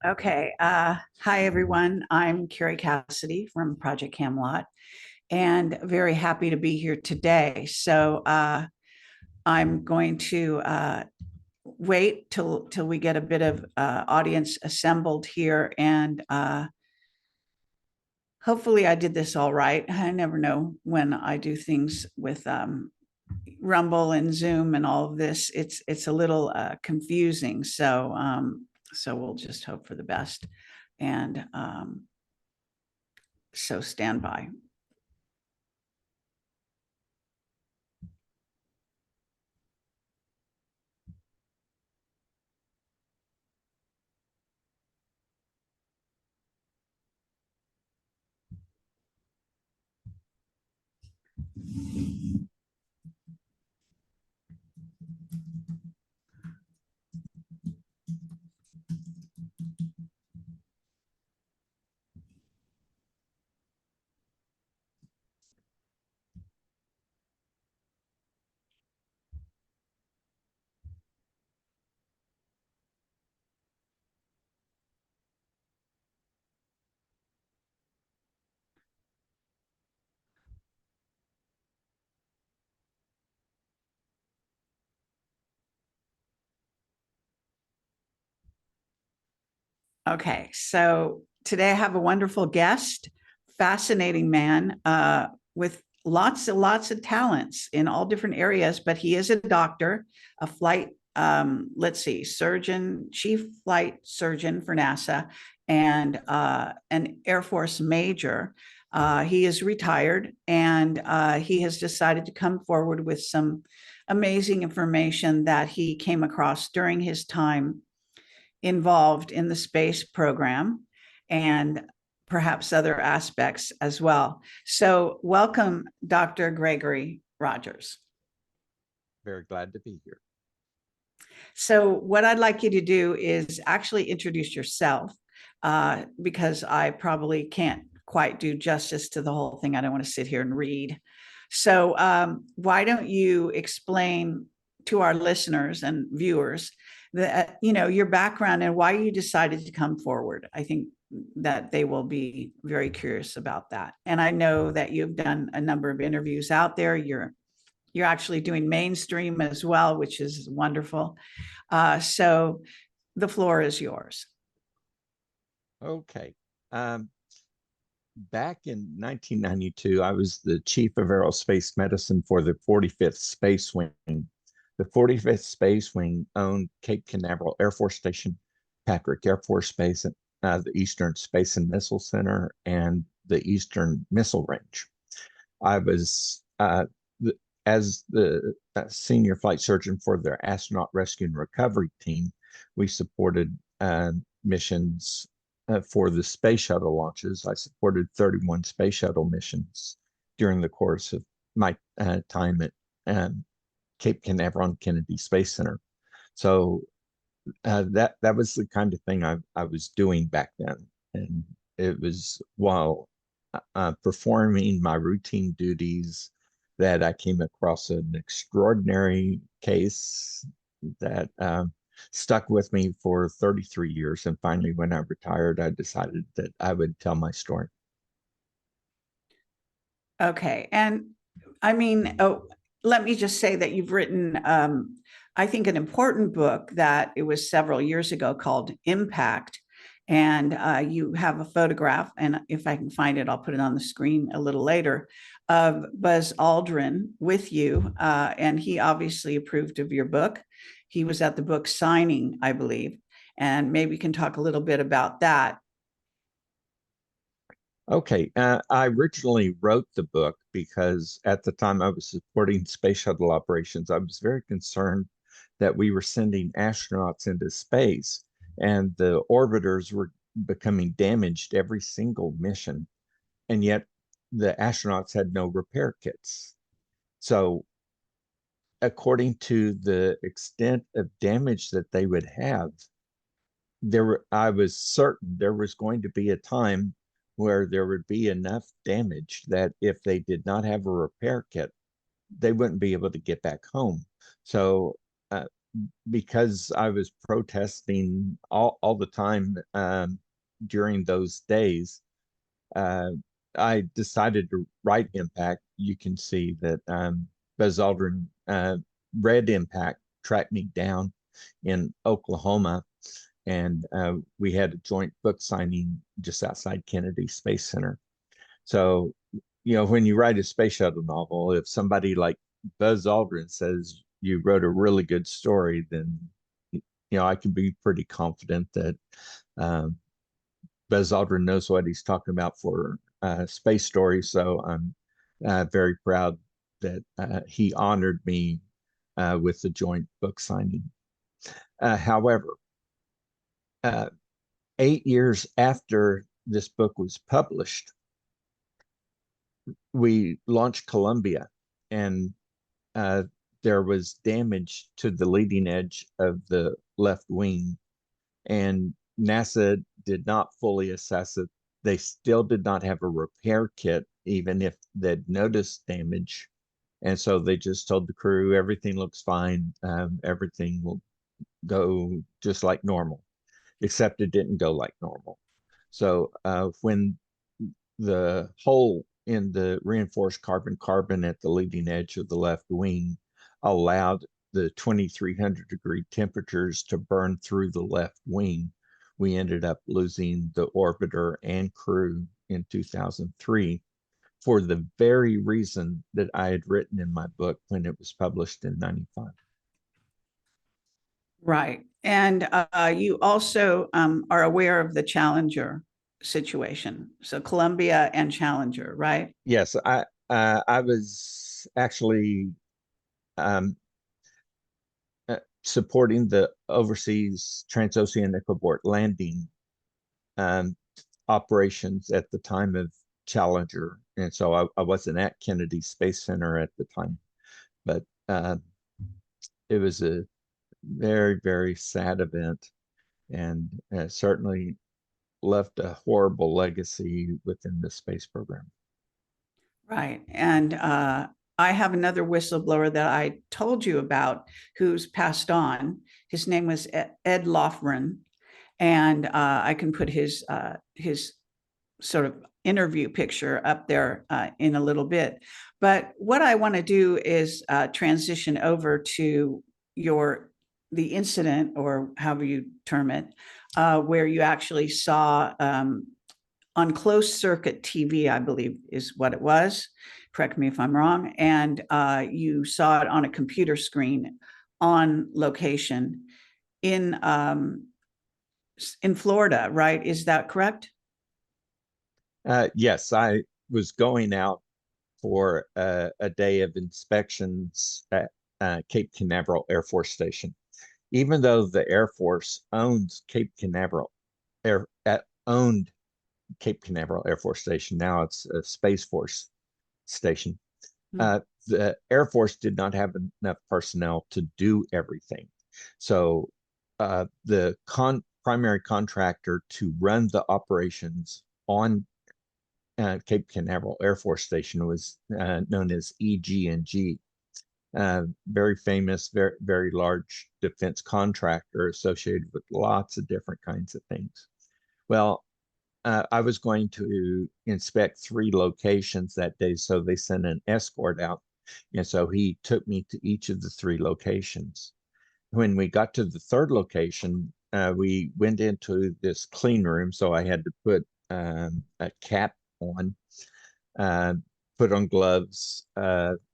Okay. Hi, everyone. I'm Carrie Cassidy from Project Camelot and very happy to be here today. So I'm going to wait till we get a bit of audience assembled here, and hopefully I did this all right. I never know when I do things with Rumble and Zoom and all of this. It's a little confusing. So we'll just hope for the best. And so stand by. Okay, so today I have a wonderful guest, fascinating man with lots of talents in all different areas, but he is a doctor, a flight, let's see, surgeon, chief flight surgeon for NASA, and an Air Force major. He is retired, and he has decided to come forward with some amazing information that he came across during his time involved in the space program and perhaps other aspects as well. So welcome, Dr. Gregory Rogers. Very glad to be here. So what I'd like you to do is actually introduce yourself, because I probably can't quite do justice to the whole thing. I don't want to sit here and read. So why don't you explain to our listeners and viewers that, your background and why you decided to come forward. I think that they will be very curious about that. And I know that you've done a number of interviews out there. You're actually doing mainstream as well, which is wonderful. So the floor is yours. Okay. Back in 1992, I was the chief of aerospace medicine for the 45th Space Wing. The 45th Space Wing owned Cape Canaveral Air Force Station, Patrick Air Force Base, the Eastern Space and Missile Center, and the Eastern Missile Range. I was, as the senior flight surgeon for their astronaut rescue and recovery team, we supported missions for the space shuttle launches. I supported 31 space shuttle missions during the course of my time at Cape Canaveral Kennedy Space Center. So that was the kind of thing I was doing back then. And it was while performing my routine duties that I came across an extraordinary case that stuck with me for 33 years. And finally, when I retired, I decided that I would tell my story. Okay. And I mean, let me just say that you've written, I think, an important book that it was several years ago called Impact. And you have a photograph, and if I can find it, I'll put it on the screen a little later, of Buzz Aldrin with you. And he obviously approved of your book. He was at the book signing, I believe. And maybe we can talk a little bit about that. Okay, I originally wrote the book because at the time I was supporting space shuttle operations, I was very concerned that we were sending astronauts into space and the orbiters were becoming damaged every single mission. And yet the astronauts had no repair kits. So according to the extent of damage that they would have, I was certain there was going to be a time where there would be enough damage that if they did not have a repair kit, they wouldn't be able to get back home. So because I was protesting all the time during those days, uh, I decided to write Impact. You can see that Buzz Aldrin read Impact, tracked me down in Oklahoma, and we had a joint book signing just outside Kennedy Space Center. So, when you write a space shuttle novel, if somebody like Buzz Aldrin says you wrote a really good story, then I can be pretty confident that um, Buzz Aldrin knows what he's talking about for space stories. So I'm very proud that he honored me with the joint book signing. However, uh, 8 years after this book was published, we launched Columbia, and uh, there was damage to the leading edge of the left wing, and NASA did not fully assess it. They still did not have a repair kit, even if they'd noticed damage. And so they just told the crew, everything looks fine. Everything will go just like normal, except it didn't go like normal. So when the hole in the reinforced carbon-carbon at the leading edge of the left wing allowed the 2300-degree temperatures to burn through the left wing, we ended up losing the orbiter and crew in 2003 for the very reason that I had written in my book when it was published in 95. Right. And you also are aware of the Challenger situation. So Columbia and Challenger, right? Yes, I was actually um, supporting the overseas transoceanic abort landing um, operations at the time of Challenger, and so I wasn't at Kennedy Space Center at the time, but it was a very, very sad event, and certainly left a horrible legacy within the space program. Right. And I have another whistleblower that I told you about who's passed on. His name was Ed Lofgren, and I can put his sort of interview picture up there in a little bit. But what I want to do is transition over to your the incident, or however you term it, where you actually saw on closed circuit TV, I believe is what it was. Correct me if I'm wrong. And you saw it on a computer screen on location in um, in Florida, right? Is that correct? Yes, I was going out for a day of inspections at Cape Canaveral Air Force Station. Even though the Air Force owns Cape Canaveral, owned Cape Canaveral Air Force Station, now it's a Space Force station. Mm. Uh, the Air Force did not have enough personnel to do everything. So the primary contractor to run the operations on Cape Canaveral Air Force Station was known as EG&G, very famous, very, very large defense contractor associated with lots of different kinds of things. Well, I was going to inspect 3 locations that day, so they sent an escort out. And so he took me to each of the 3 locations. When we got to the 3rd location, we went into this clean room, so I had to put a cap on, uh, put on gloves,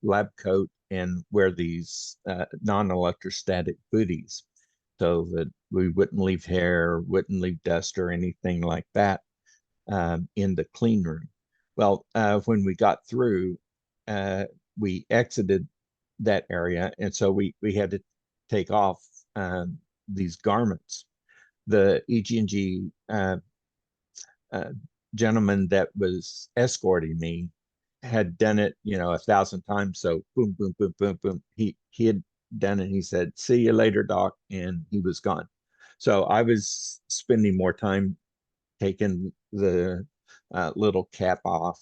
lab coat, and wear these non-electrostatic booties so that we wouldn't leave hair, wouldn't leave dust or anything like that in the clean room. Well, when we got through, we exited that area, and so we had to take off these garments. The EG&G uh, gentleman that was escorting me had done it, 1,000 times. So boom, boom, boom, boom, boom. He had done it. He said, "See you later, Doc," and he was gone. So I was spending more time taking the little cap off,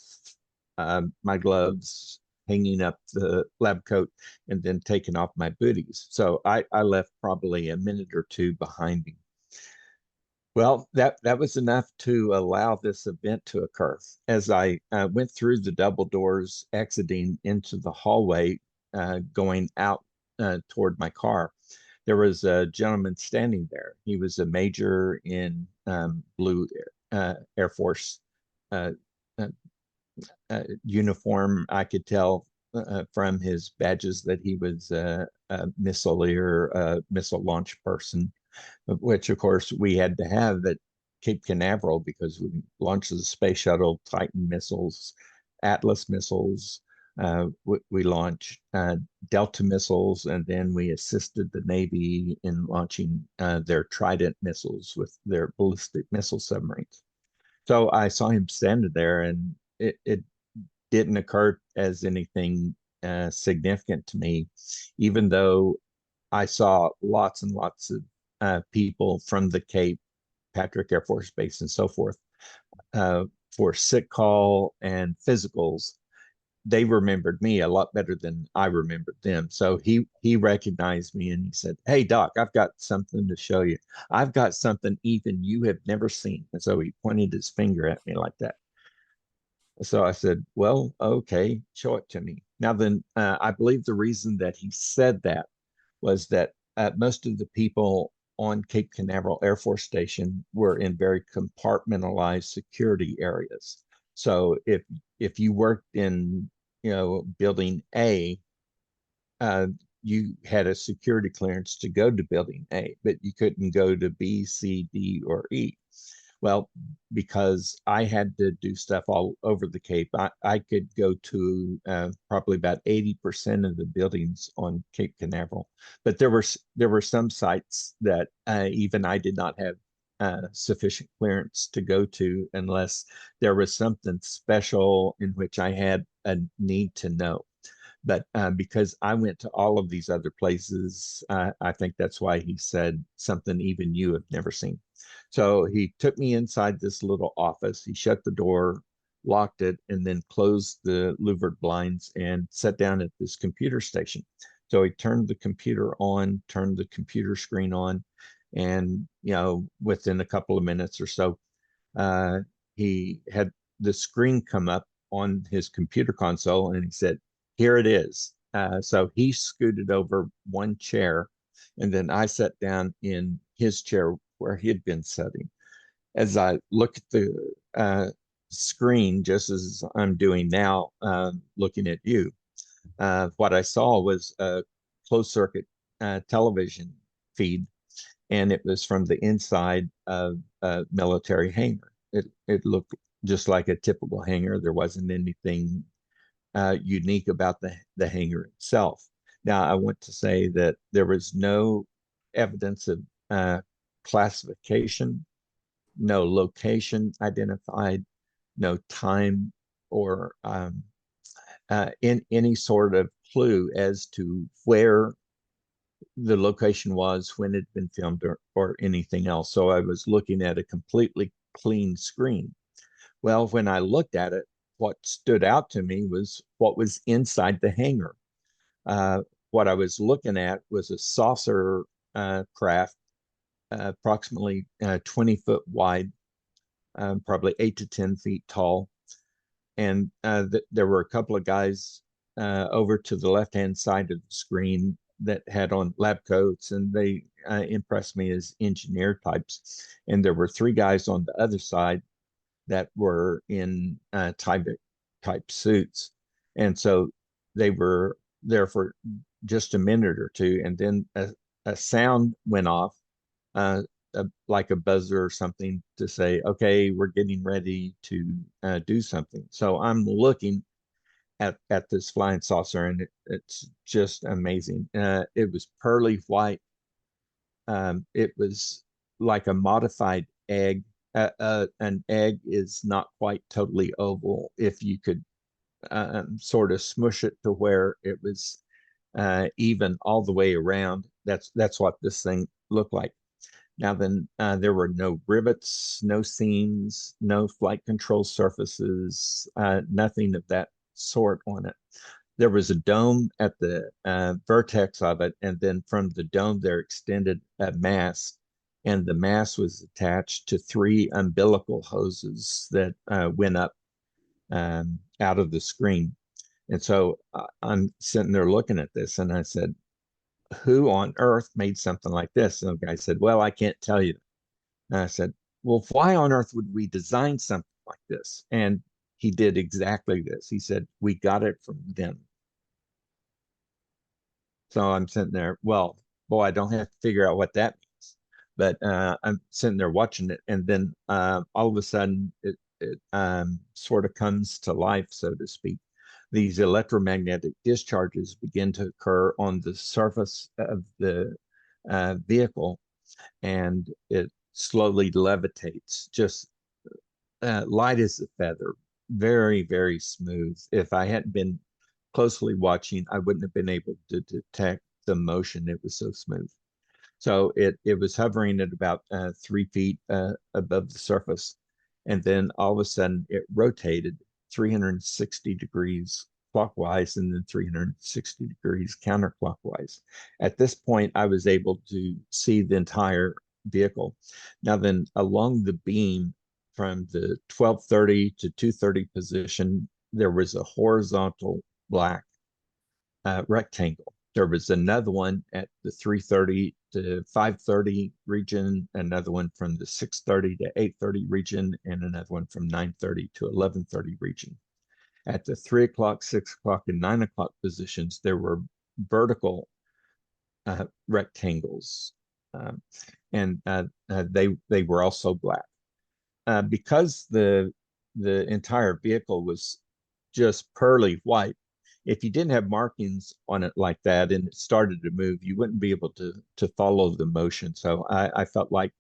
my gloves, hanging up the lab coat and then taking off my booties. So I left probably a minute or two behind him. Well, that was enough to allow this event to occur. As I went through the double doors, exiting into the hallway, going out toward my car, there was a gentleman standing there. He was a major in Blue Air Force uh, uh, uniform. I could tell from his badges that he was a missileer, missile launch person, which of course we had to have at Cape Canaveral because we launched the space shuttle, Titan missiles, Atlas missiles. We launched Delta missiles, and then we assisted the Navy in launching their Trident missiles with their ballistic missile submarines. So I saw him standing there, and it didn't occur as anything significant to me, even though I saw lots and lots of people from the Cape, Patrick Air Force Base, and so forth uh, for sick call and physicals. They remembered me a lot better than I remembered them. So he recognized me and he said, "Hey Doc, I've got something to show you. I've got something even you have never seen." And so he pointed his finger at me like that. So I said, "Well, okay, show it to me." Now then, I believe the reason that he said that was that most of the people on Cape Canaveral Air Force Station were in very compartmentalized security areas. So if you worked in, building A, uh, you had a security clearance to go to building A, but you couldn't go to B, C, D, or E. Well, because I had to do stuff all over the Cape, I could go to probably about 80% of the buildings on Cape Canaveral. But there were some sites that even I did not have sufficient clearance to go to unless there was something special in which I had a need to know. But because I went to all of these other places, I think that's why he said something even you have never seen. So he took me inside this little office. He shut the door, locked it, and then closed the louvered blinds and sat down at this computer station. So he turned the computer on, turned the computer screen on, and within a couple of minutes or so, uh, he had the screen come up on his computer console and he said, "Here it is." So he scooted over one chair, and then I sat down in his chair where he had been sitting. As I look at the screen, just as I'm doing now, looking at you, what I saw was a closed circuit television feed, and it was from the inside of a military hangar. It looked just like a typical hangar. There wasn't anything unique about the hangar itself. Now, I want to say that there was no evidence of classification, no location identified, no time or in any sort of clue as to where the location was, when it had been filmed, or anything else. So I was looking at a completely clean screen. Well, when I looked at it, what stood out to me was what was inside the hangar. Uh, what I was looking at was a saucer craft, approximately 20 foot wide, probably 8 to 10 feet tall. And there were a couple of guys over to the left hand side of the screen that had on lab coats, and they impressed me as engineer types. And there were three guys on the other side that were in type suits. And so they were there for just a minute or two, and then a sound went off, like a buzzer or something to say, "Okay, we're getting ready to do something." So I'm looking at this flying saucer, and it's just amazing. It was pearly white. It was like a modified egg. An egg is not quite totally oval. If you could sort of smush it to where it was even all the way around, that's what this thing looked like. Now then, there were no rivets, no seams, no flight control surfaces, nothing of that sort on it. there was a dome at the vertex of it, and then from the dome there extended a mast, and the mast was attached to three umbilical hoses that went up out of the screen. And so I'm sitting there looking at this, and I said, "Who on earth made something like this?" And the guy said, "Well, I can't tell you." And I said, "Well, why on earth would we design something like this?" And he did exactly this. He said, "We got it from them." So I'm sitting there, well, boy, I don't have to figure out what that means. But I'm sitting there watching it, and then all of a sudden it sort of comes to life, so to speak. These electromagnetic discharges begin to occur on the surface of the vehicle, and it slowly levitates, just light as a feather, very, very smooth. If I hadn't been closely watching, I wouldn't have been able to detect the motion. It was so smooth. So it was hovering at about 3 feet above the surface, and then all of a sudden it rotated 360 degrees clockwise and then 360 degrees counterclockwise. At this point, I was able to see the entire vehicle. Now then, along the beam from the 1230 to 230 position, there was a horizontal black rectangle. There was another one at the 330 to 530 region, another one from the 630 to 830 region, and another one from 930 to 1130 region. At the 3 o'clock, 6 o'clock, and 9 o'clock positions, there were vertical rectangles, and they were also black. Because the entire vehicle was just pearly white, if you didn't have markings on it like that and it started to move, you wouldn't be able to follow the motion. So I felt like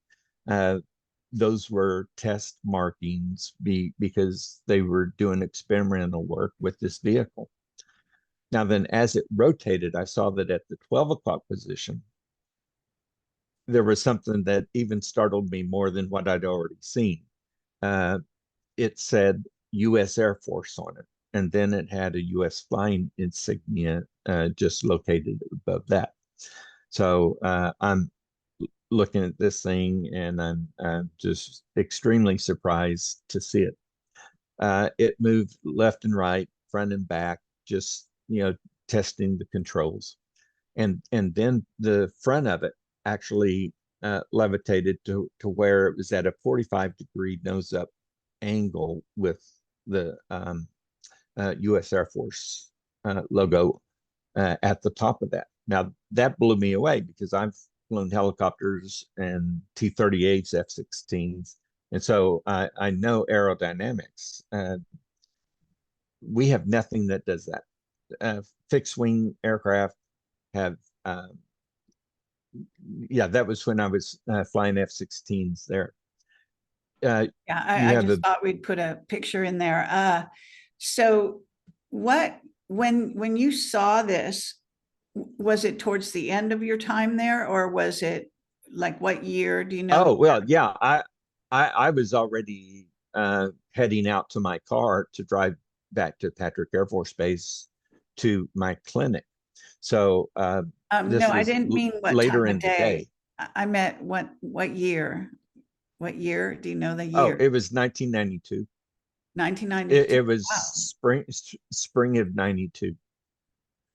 those were test markings because they were doing experimental work with this vehicle. Now then, as it rotated, I saw that at the 12 o'clock position, there was something that even startled me more than what I'd already seen. Uh, it said U.S. Air Force on it, and then it had a U.S. flying insignia just located above that. So I'm looking at this thing, and I'm just extremely surprised to see it. It moved left and right, front and back, just testing the controls, and then the front of it actually levitated to where it was at a 45-degree nose up angle with the U.S. Air Force logo at the top of that. Now that blew me away because I've flown helicopters and T-38s, F-16s, and so I know aerodynamics. We have nothing that does that. Fixed wing aircraft have yeah, that was when I was flying F-16s there. Yeah, You I have just a thought we'd put a picture in there. So what when you saw this, was it towards the end of your time there, or was it like what year? Do you know? Oh, well, yeah, I was already heading out to my car to drive back to Patrick Air Force Base to my clinic. So No, this I was didn't mean what time later of in the day. day. I meant what year? What year? Do you know the Oh, year? it was 1992. It 1992. was Wow. spring of 92.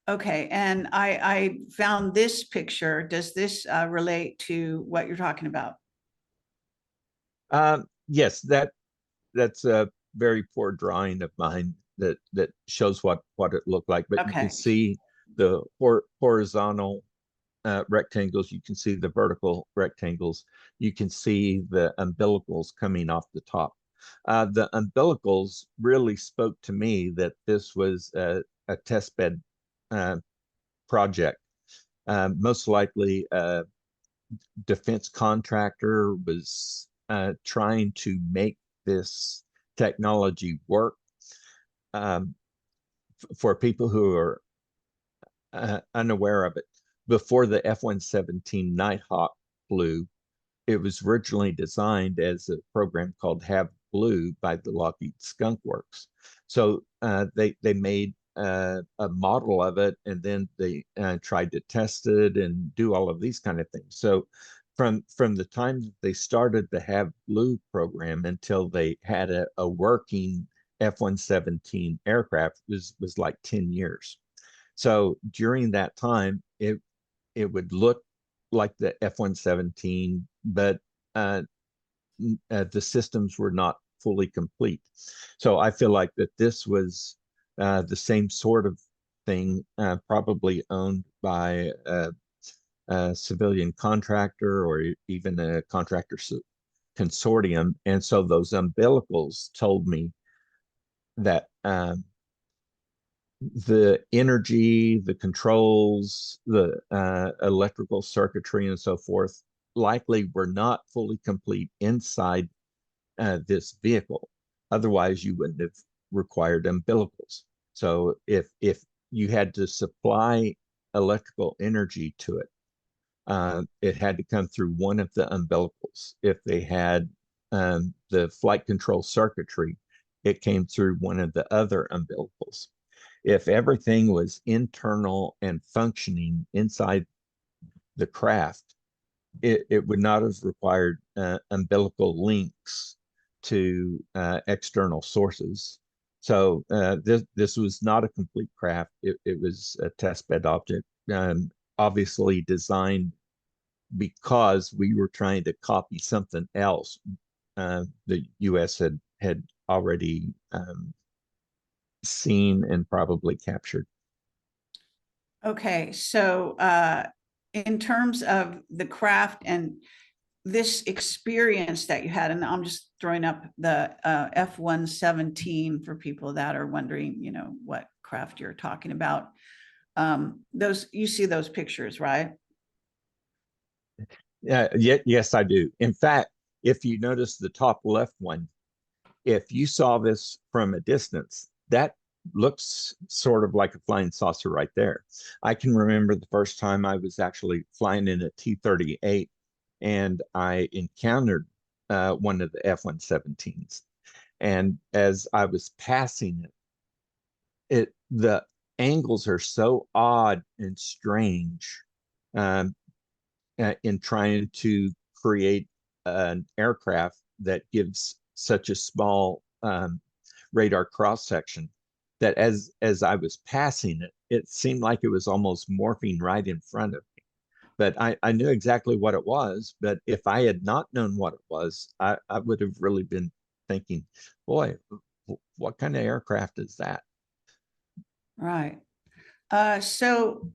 Okay, and I found this picture. Does this relate to what you're talking about? Yes, that's a very poor drawing of mine that shows what it looked like. But you can Okay. see the horizontal rectangles. You can see the vertical rectangles. You can see the umbilicals coming off the top. The umbilicals really spoke to me that this was a test bed uh, project. Most likely, a defense contractor was trying to make this technology work um, for people who are unaware of it. Before the F-117 Nighthawk flew, it was originally designed as a program called Have Blue by the Lockheed Skunk Works. So they made a model of it, and then they tried to test it and do all of these kind of things. So from the time that they started the Have Blue program until they had a working F-117 aircraft was like 10 years. So during that time, it would look like the F-117, but uh, the systems were not fully complete. So I feel like that this was the same sort of thing, probably owned by a civilian contractor or even a contractor consortium. And so those umbilicals told me that the energy, the controls, the electrical circuitry, and so forth likely were not fully complete inside this vehicle. Otherwise, you wouldn't have required umbilicals. So if you had to supply electrical energy to it, it had to come through one of the umbilicals. If they had the flight control circuitry, it came through one of the other umbilicals. If everything was internal and functioning inside the craft, it would not have required umbilical links to external sources. So this was not a complete craft. It was a test bed object, obviously designed because we were trying to copy something else the U.S. had already seen and probably captured. Okay, so in terms of the craft and this experience that you had, and I'm just throwing up the F-117 for people that are wondering, what craft you're talking about. Those, you see those pictures, right? Yes, I do. In fact, if you notice the top left one, if you saw this from a distance, that looks sort of like a flying saucer right there. I can remember the first time I was actually flying in a T-38 and I encountered one of the F-117s. And as I was passing the angles are so odd and strange um, in trying to create an aircraft that gives such a small radar cross section that as I was passing it, it seemed like it was almost morphing right in front of me. But I knew exactly what it was. But if I had not known what it was, I would have really been thinking, boy, what kind of aircraft is that? Right. So,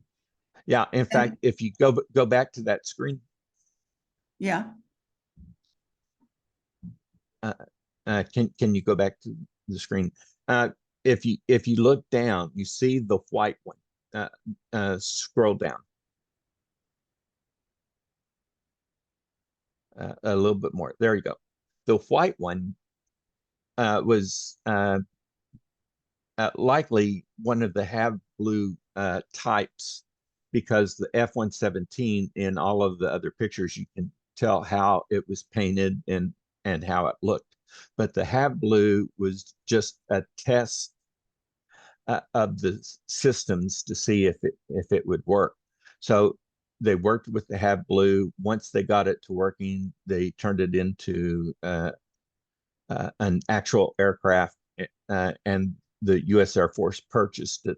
Yeah, in fact, and if you go back to that screen, yeah, uh, can you go back to the screen? Uh, if you look down, you see the white one. Scroll down a little bit more. There you go. The white one was likely one of the Have Blue types because the F-117 in all of the other pictures you can tell how it was painted and how it looked. But the Have Blue was just a test of the systems to see if it would work. So they worked with the Have Blue. Once they got it to working, they turned it into an actual aircraft, and the U.S. Air Force purchased it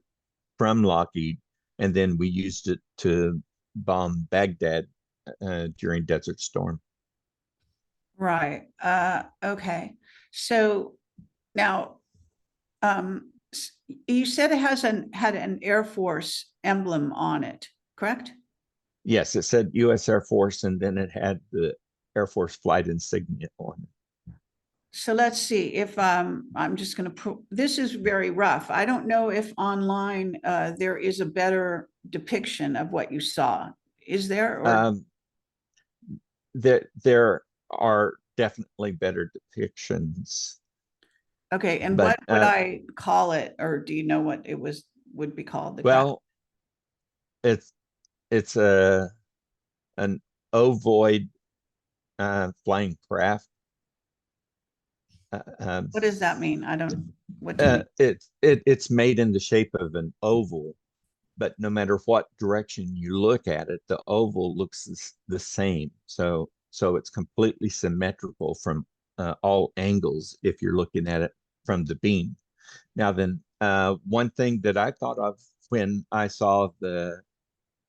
from Lockheed, and then we used it to bomb Baghdad during Desert Storm. right. Okay. So now, you said it had an Air Force emblem on it, correct? Yes, it said U.S. Air Force, and then it had the Air Force flight insignia on it. So let's see if I'm just going to. This is very rough. I don't know if online there is a better depiction of what you saw. Is there or Um, there are definitely better depictions, okay? And but what would I call it, or do you know what it would be called? The craft. well, it's it's a an ovoid flying craft. What does that mean? I don't, what do you mean? It's made in the shape of an oval, but no matter what direction you look at it, the oval looks the same. So it's completely symmetrical from all angles if you're looking at it from the beam. Now then, one thing that I thought of when I saw the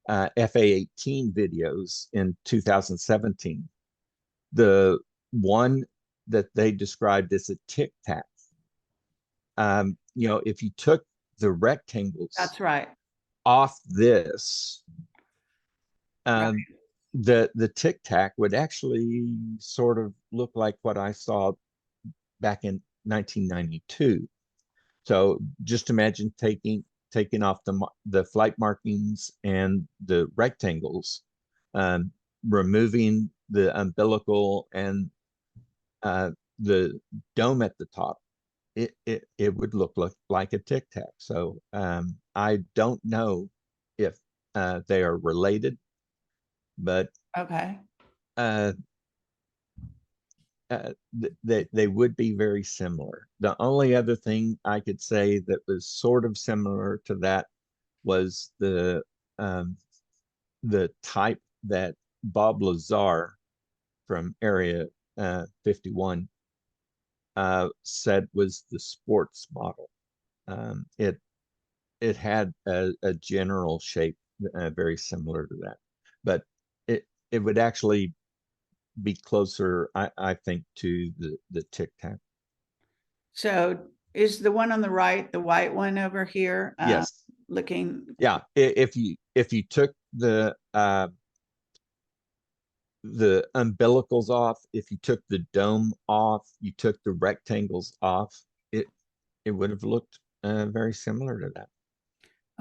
FA-18 videos in 2017, the one that they described as a tic tac. If you took the rectangles That's right. off this, Right. um, the tic tac would actually sort of look like what I saw back in 1992. So just imagine taking off the flight markings and the rectangles, um, removing the umbilical and the dome at the top. It would look like a tic tac. So I don't know if they are related, but Okay. uh, they would be very similar. The only other thing I could say that was sort of similar to that was um, the type that Bob Lazar from Area 51 said was the sports model. It had a general shape very similar to that, but it would actually be closer, I think, to the Tic Tac. So is the one on the right, the white one over here, Yes, looking? yeah. If you took the umbilicals off, if you took the dome off, you took the rectangles off, it would have looked very similar to that.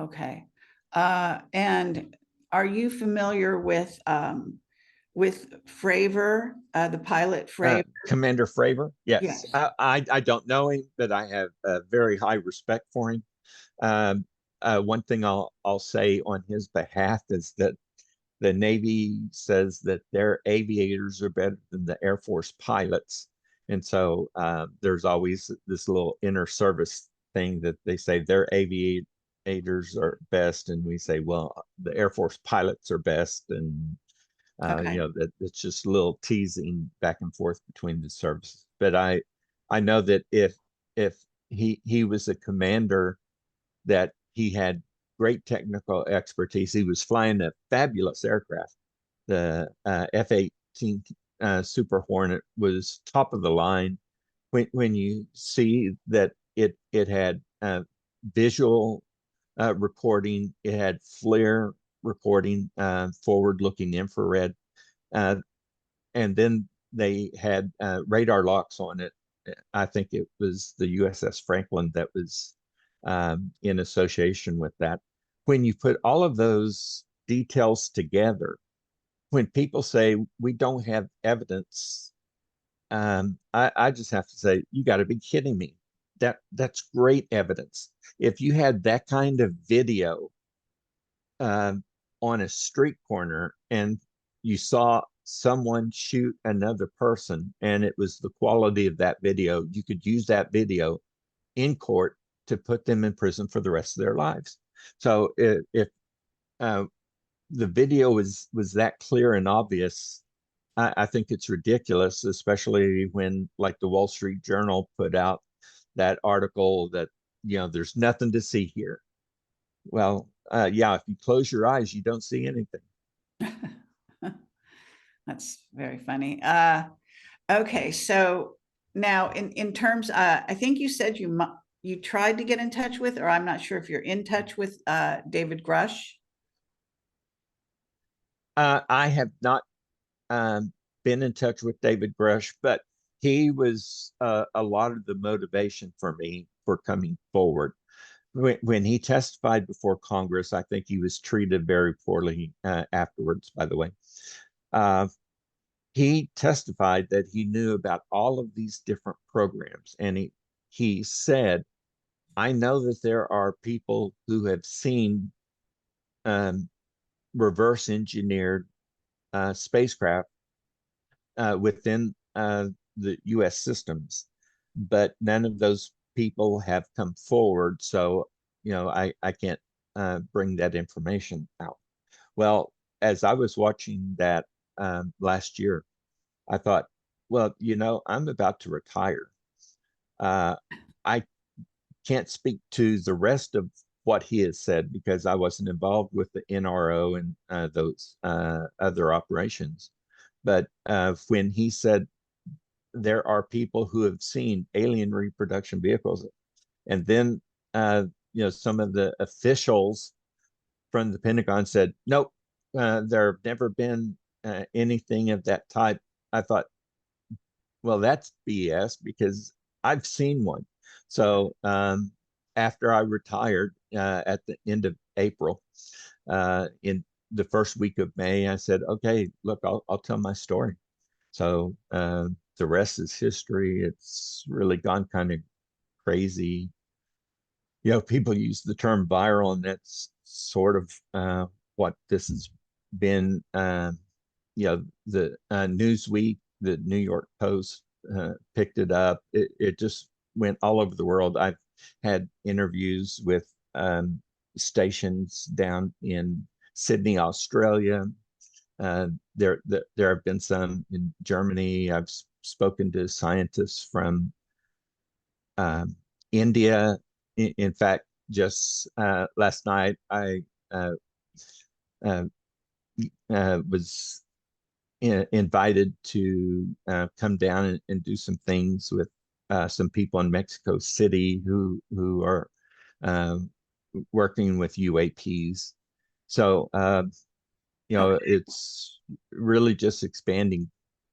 Okay. And are you familiar with Fravor, the pilot Fravor? Commander Fravor, yes. Yes. I don't know him, but I have a very high respect for him. Um, one thing I'll say on his behalf is that the Navy says that their aviators are better than the Air Force pilots, and so there's always this little inner service thing that they say their aviators are best, and we say, well, the Air Force pilots are best, and Okay. that it's just a little teasing back and forth between the services. But I know that if he was a commander, that he had great technical expertise. He was flying a fabulous aircraft. The F-18 Super Hornet was top of the line. When you see that it had visual recording, it had FLIR recording, forward-looking infrared, uh, and then they had radar locks on it. I think it was the USS Franklin that was in association with that. When you put all of those details together, when people say we don't have evidence, I just have to say, you got to be kidding me. That's great evidence. If you had that kind of video um, on a street corner and you saw someone shoot another person and it was the quality of that video, you could use that video in court to put them in prison for the rest of their lives. So if uh, the video was that clear and obvious, I think it's ridiculous, especially when like the Wall Street Journal put out that article that there's nothing to see here. Well, yeah, if you close your eyes, you don't see anything. That's very funny. Okay, so now in terms, I think you said you tried to get in touch with, or I'm not sure if you're in touch with David Grush. I have not been in touch with David Grush, but he was a lot of the motivation for me for coming forward. When he testified before Congress, I think he was treated very poorly afterwards, by the way. Uh, he testified that he knew about all of these different programs, and he said, I know that there are people who have seen um, reverse engineered spacecraft within the U.S. systems. but none of those people have come forward. So, I can't bring that information out. Well, as I was watching that last year, I thought, well, I'm about to retire. Uh, I can't speak to the rest of what he has said because I wasn't involved with the NRO and those other operations. But when he said there are people who have seen alien reproduction vehicles, and then some of the officials from the Pentagon said, nope, there have never been anything of that type. I thought, well, that's BS because I've seen one. So after I retired at the end of April, in the first week of May, I said, okay, look, I'll tell my story. So the rest is history. It's really gone kind of crazy. People use the term viral, and that's sort of what this has been. The Newsweek, the New York Post picked it up. It just went all over the world. I've had interviews with stations down in Sydney, Australia. There have been some in Germany. I've spoken to scientists from um, India. In fact, just last night, I uh, was invited to come down and do some things with some people in Mexico City who are uh, working with UAPs. So Okay, it's really just expanding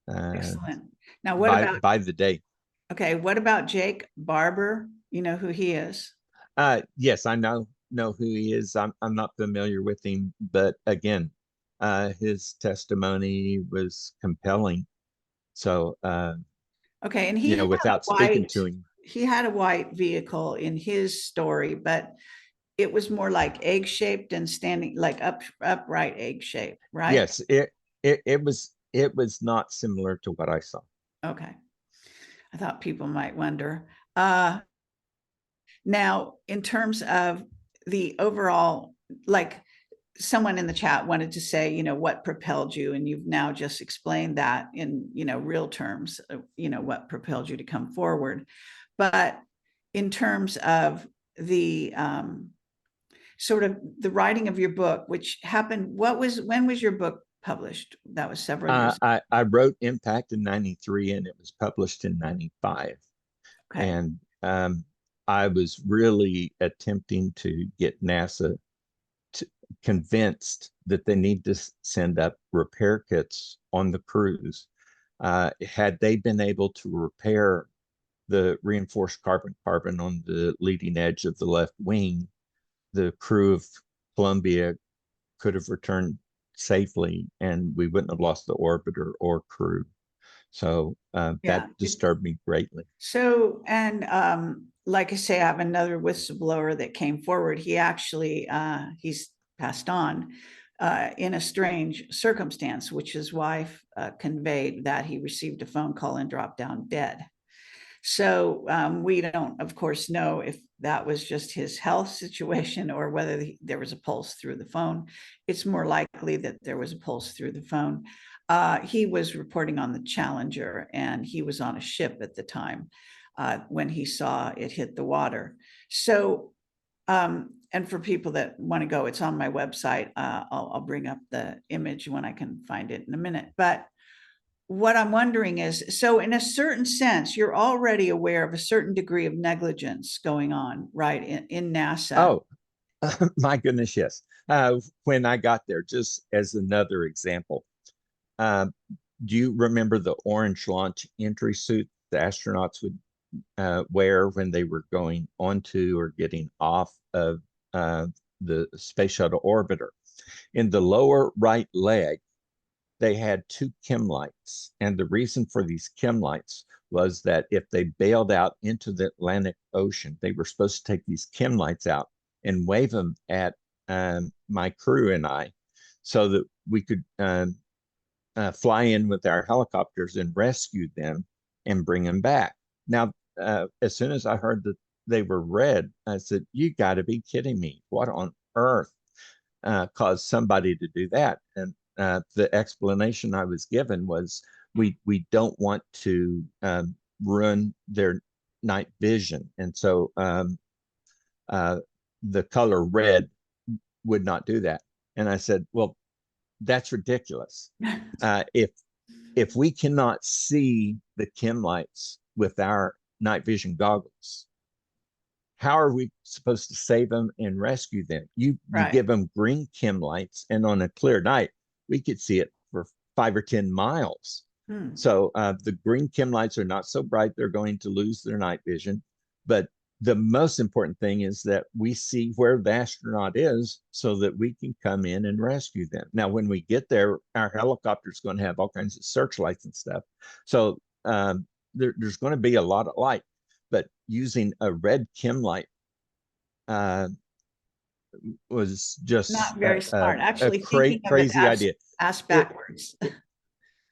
uh, excellent. Now, what by about, by the day. okay, what about Jake Barber? You know who he is? Yes, I know who he is. I'm not familiar with him, but again, his testimony was compelling. So, Okay, and he had a without speaking white, to him, he had a white vehicle in his story, but it was more like egg shaped and standing like upright egg shape, right? yes, it was not similar to what I saw. Okay. I thought people might wonder. Uh, Now, in terms of the overall, like someone in the chat wanted to say, what propelled you, and you've now just explained that in, real terms, what propelled you to come forward. But in terms of the sort of the writing of your book, which happened, when was your book published? That was several years. I wrote Impact in '93 and it was published in '95. Okay. And I was really attempting to get NASA to, convinced that they need to send up repair kits on the crews. Had they been able to repair the reinforced carbon on the leading edge of the left wing, the crew of Columbia could have returned safely and we wouldn't have lost the orbiter or crew. So that Yeah. disturbed me greatly. So, and like I say, I have another whistleblower that came forward. He actually he's passed on in a strange circumstance, which his wife conveyed that he received a phone call and dropped down dead. So we don't, of course, know if that was just his health situation or whether there was a pulse through the phone. It's more likely that there was a pulse through the phone. He was reporting on the Challenger, and he was on a ship at the time when he saw it hit the water. So, and for people that want to go, it's on my website. I'll bring up the image when I can find it in a minute. But what I'm wondering is, so in a certain sense, you're already aware of a certain degree of negligence going on, right, in NASA. Oh, my goodness, yes. When I got there, just as another example, uh, do you remember the orange launch entry suit the astronauts would wear when they were going onto or getting off of uh, the space shuttle orbiter? In the lower right leg, they had two chem lights. And the reason for these chem lights was that if they bailed out into the Atlantic Ocean, they were supposed to take these chem lights out and wave them at my crew and I so that we could fly in with our helicopters and rescue them and bring them back. Now, as soon as I heard that they were red, I said, "You got to be kidding me! What on earth caused somebody to do that?" And the explanation I was given was, we don't want to ruin their night vision, and so uh, the color red would not do that. And I said, "Well, that's ridiculous. If we cannot see the Kim lights with our night vision goggles, how are we supposed to save them and rescue them? You Right. give them green Kim lights, and on a clear night, we could see it for 5 or 10 miles. Hmm. So the green Kim lights are not so bright; they're going to lose their night vision. But the most important thing is that we see where the astronaut is, so that we can come in and rescue them. Now, when we get there, our helicopter is going to have all kinds of searchlights and stuff. So there's going to be a lot of light, but using a red Kim light uh, was just Not very smart. a Actually, thinking of it crazy idea. as It, backwards. it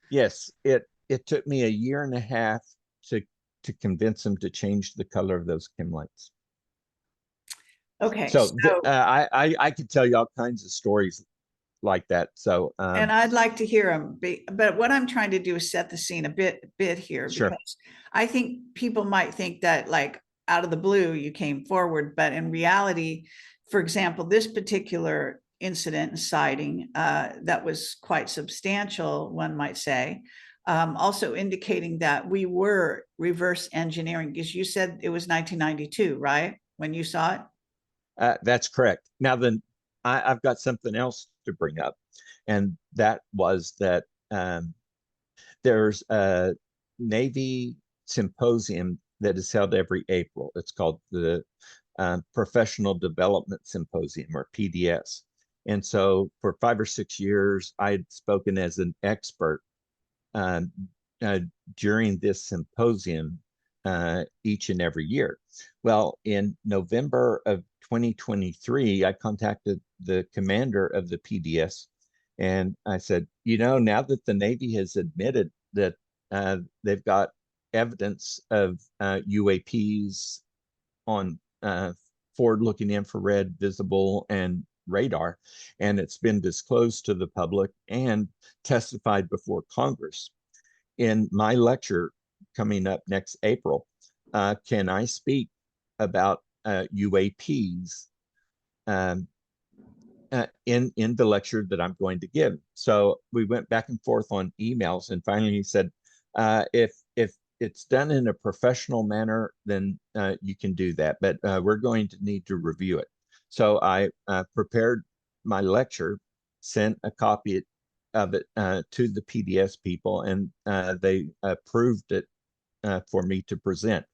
yes, it took me a year and a half to convince them to change the color of those Kim lights. Okay, So so I could tell you all kinds of stories like that. So and I'd like to hear them, but what I'm trying to do is set the scene a bit here, sure. because I think people might think that, like, out of the blue you came forward, but in reality, for example, this particular incident and sighting that was quite substantial, one might say, also indicating that we were reverse engineering, because you said it was 1992, right, when you saw it? That's correct. Now then, I've got something else to bring up, and that was that there's a Navy symposium that is held every April. It's called the Professional Development Symposium, or PDS. And so for 5 or 6 years, I had spoken as an expert uh, uh, during this symposium each and every year. Well, in November of 2023, I contacted the commander of the PDS, and I said, now that the Navy has admitted that they've got evidence of UAPs on forward-looking infrared, visible, and radar, and it's been disclosed to the public and testified before Congress. In my lecture coming up next April, can I speak about UAPs um, in the lecture that I'm going to give? So we went back and forth on emails, and finally he said, if it's done in a professional manner, then you can do that, but we're going to need to review it. So I prepared my lecture, sent a copy of it to the PDS people, and they approved it for me to present.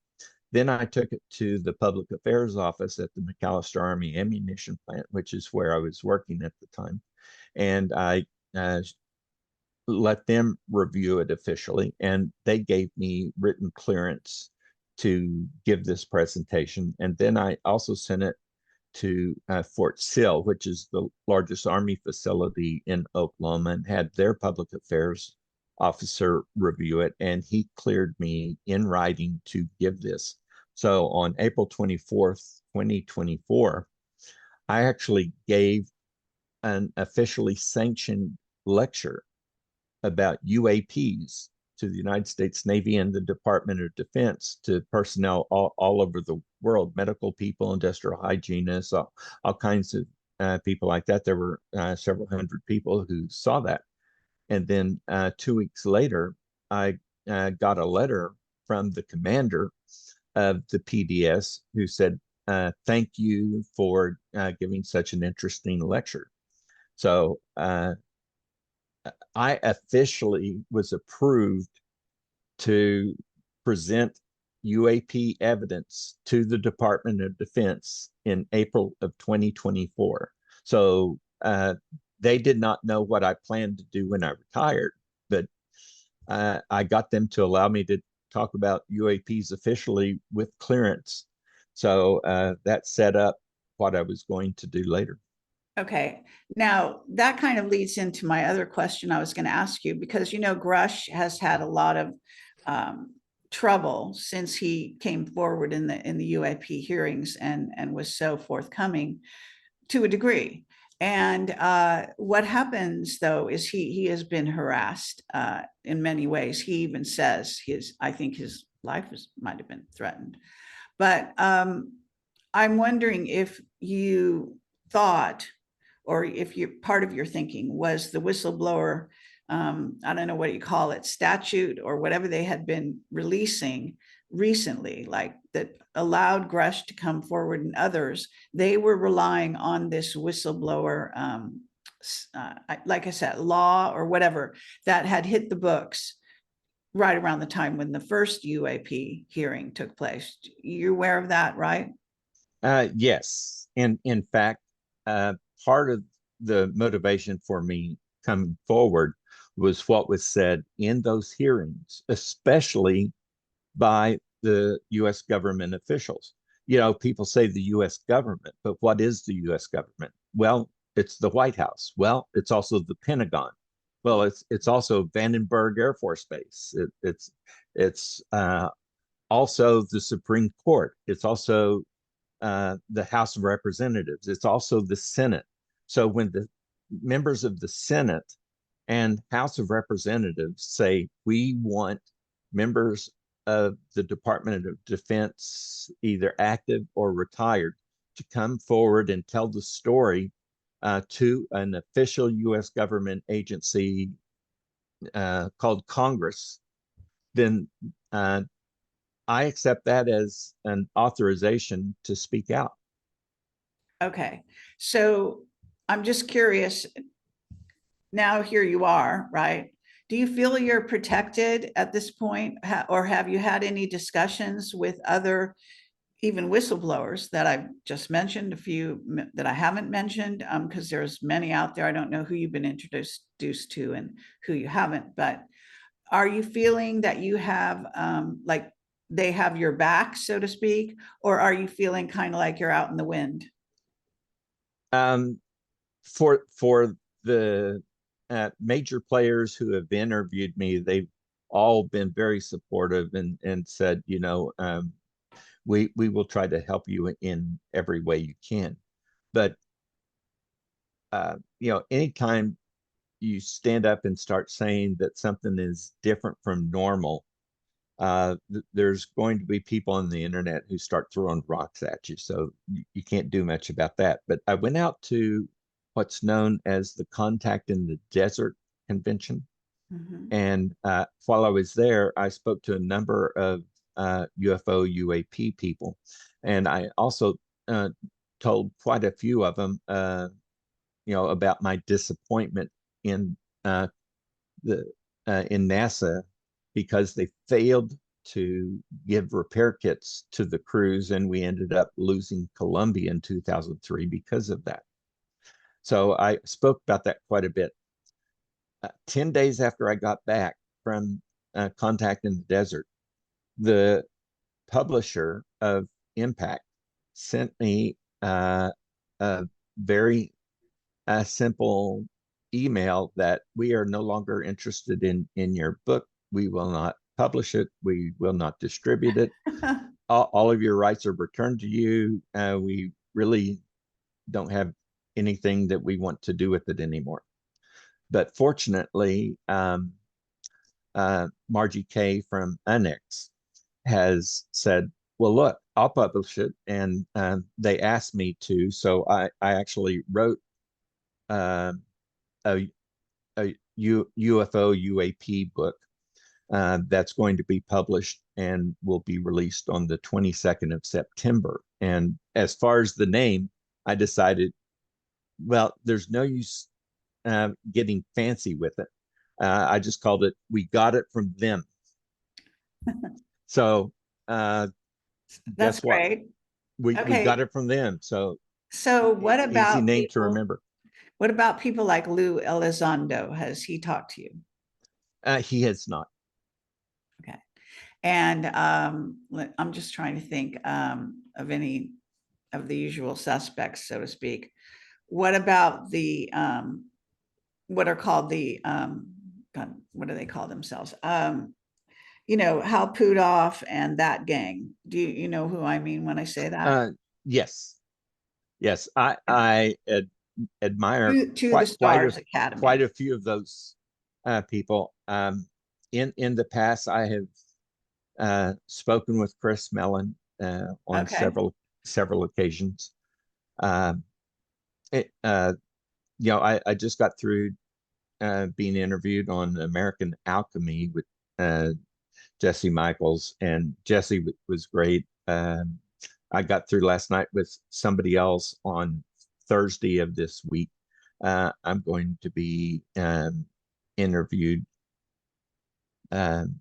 Then I took it to the public affairs office at the McAllister Army Ammunition Plant, which is where I was working at the time. And I let them review it officially, and they gave me written clearance to give this presentation. And then I also sent it to Fort Sill, which is the largest Army facility in Oklahoma, and had their public affairs officer review it, and he cleared me in writing to give this. So on April 24th, 2024, I actually gave an officially sanctioned lecture about UAPs to the United States Navy and the Department of Defense, to personnel all over the world, medical people, industrial hygienists, all kinds of people like that. There were several hundred people who saw that. And then 2 weeks later, I got a letter from the commander of the PDS who said, thank you for giving such an interesting lecture. So I officially was approved to present UAP evidence to the Department of Defense in April of 2024. So they did not know what I planned to do when I retired, but I got them to allow me to talk about UAPs officially with clearance. So that set up what I was going to do later. Okay. Now that kind of leads into my other question I was going to ask you, because Grush has had a lot of um, trouble since he came forward in the UAP hearings and was so forthcoming to a degree. And what happens though is he has been harassed in many ways. He even says I think his life might have been threatened. But I'm wondering if you thought, or if you part of your thinking was the whistleblower, I don't know what you call it, statute or whatever they had been releasing recently, like that allowed Grush to come forward and others, they were relying on this whistleblower, like I said, law or whatever that had hit the books right around the time when the first UAP hearing took place. You're aware of that, right? Yes. And in fact, uh, part of the motivation for me coming forward was what was said in those hearings, especially by the US government officials. You know, people say the US government, but what is the US government? Well, it's the White House. Well, it's also the Pentagon. Well, it's also Vandenberg Air Force Base. It's also the Supreme Court. It's also the House of Representatives. It's also the Senate. So when the members of the Senate and House of Representatives say, we want members of the Department of Defense, either active or retired, to come forward and tell the story to an official US government agency called Congress, then I accept that as an authorization to speak out. Okay. So I'm just curious. Now here you are, right? Do you feel you're protected at this point? Or have you had any discussions with other, even whistleblowers that I've just mentioned, a few that I haven't mentioned, because there's many out there. I don't know who you've been introduced to and who you haven't, but are you feeling that you have, like they have your back, so to speak, or are you feeling kind of like you're out in the wind? Um, for the major players who have interviewed me, they've all been very supportive and said, you know, we will try to help you in every way you can. But you know, anytime you stand up and start saying that something is different from normal, there's going to be people on the internet who start throwing rocks at you. So you can't do much about that. But I went out to what's known as the Contact in the Desert Convention. Mhm. And while I was there, I spoke to a number of UFO, UAP people. And I also uh, told quite a few of them, you know, about my disappointment in uh, the in NASA because they failed to give repair kits to the crews, and we ended up losing Columbia in 2003 because of that. So I spoke about that quite a bit. 10 days after I got back from Contact in the Desert, the publisher of Impact sent me a very simple email that we are no longer interested in your book. We will not publish it. We will not distribute it. All of your rights are returned to you. We really don't have anything that we want to do with it anymore. But fortunately, Margie Kay from Annex has said, well, look, I'll publish it. And they asked me to. So I actually wrote uh, a, UFO UAP book that's going to be published and will be released on the 22nd of September. And as far as the name, I decided, well, there's no use getting fancy with it. I just called it, We Got It From Them. So uh, That's guess what? great. We got Okay. it from them. So So what easy about name to people? remember. What about people like Lou Elizondo? Has he talked to you? He has not. Okay. And I'm just trying to think of any of the usual suspects, so to speak. What about the what are called the God, what do they call themselves? Hal Puthoff and that gang. Do you know who I mean when I say that? Yes, yes. I admire To the Stars quite Academy. a few of those people. In the past, I have spoken with Chris Mellon on Okay. several occasions. Um, it, I just got through being interviewed on American Alchemy with uh, Jesse Michaels, and Jesse was great. I got through last night with somebody else on Thursday of this week. I'm going to be interviewed um,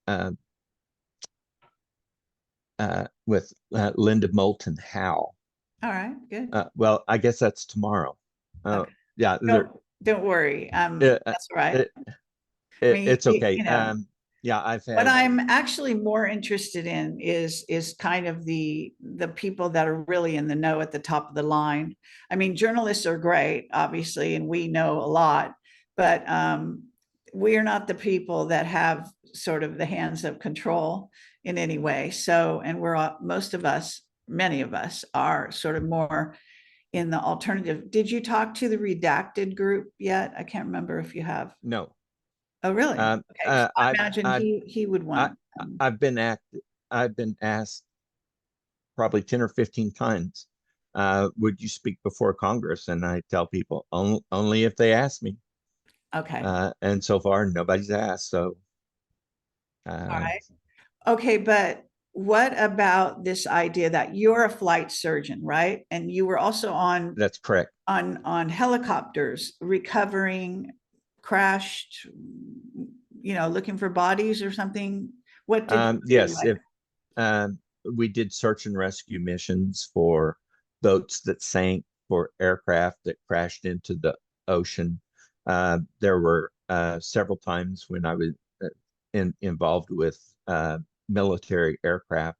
uh, with Linda Moulton Howe. All right. Good. Well, I guess that's tomorrow. Uh, Okay. yeah, there. Don't worry. It, That's all right. it, I it, mean, it's okay. Yeah, I've what had. I'm actually more interested in is kind of the people that are really in the know at the top of the line. I mean, journalists are great, obviously, and we know a lot, but we are not the people that have sort of the hands of control in any way. So, and most of us, many of us, are sort of more in the alternative. Did you talk to the redacted group yet? I can't remember if you have. No. Oh, really? Um, Okay. So uh, I I've imagine I've he would I, want. I've been asked probably 10 or 15 times, would you speak before Congress? And I tell people only if they ask me. Okay. And so far, nobody's asked. So All uh, right. Okay, but what about this idea that you're a flight surgeon, right? And you were also that's correct. on helicopters recovering crashed, looking for bodies or something. What did you do? Yes, Like, if we did search and rescue missions for boats that sank, for aircraft that crashed into the ocean. There were several times when I was involved with military aircraft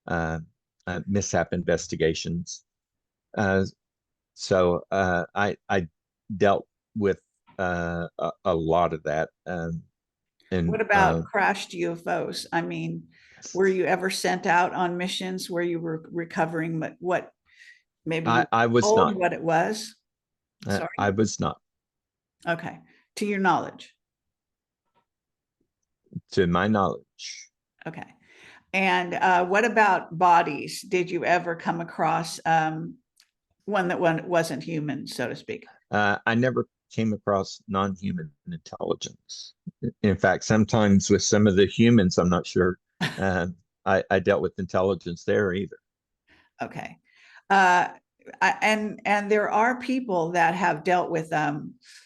uh, mishap investigations. Uh, so I dealt with a lot of that. And what about crashed UFOs? I mean, were you ever sent out on missions where you were recovering what maybe you I were was told not. what it was? Sorry. I was not, Okay. To your knowledge. to my knowledge. Okay. And what about bodies? Did you ever come across one that wasn't human, so to speak? I never came across non-human intelligence. In fact, sometimes with some of the humans, I'm not sure uh, I dealt with intelligence there either. Okay. And there are people that have dealt with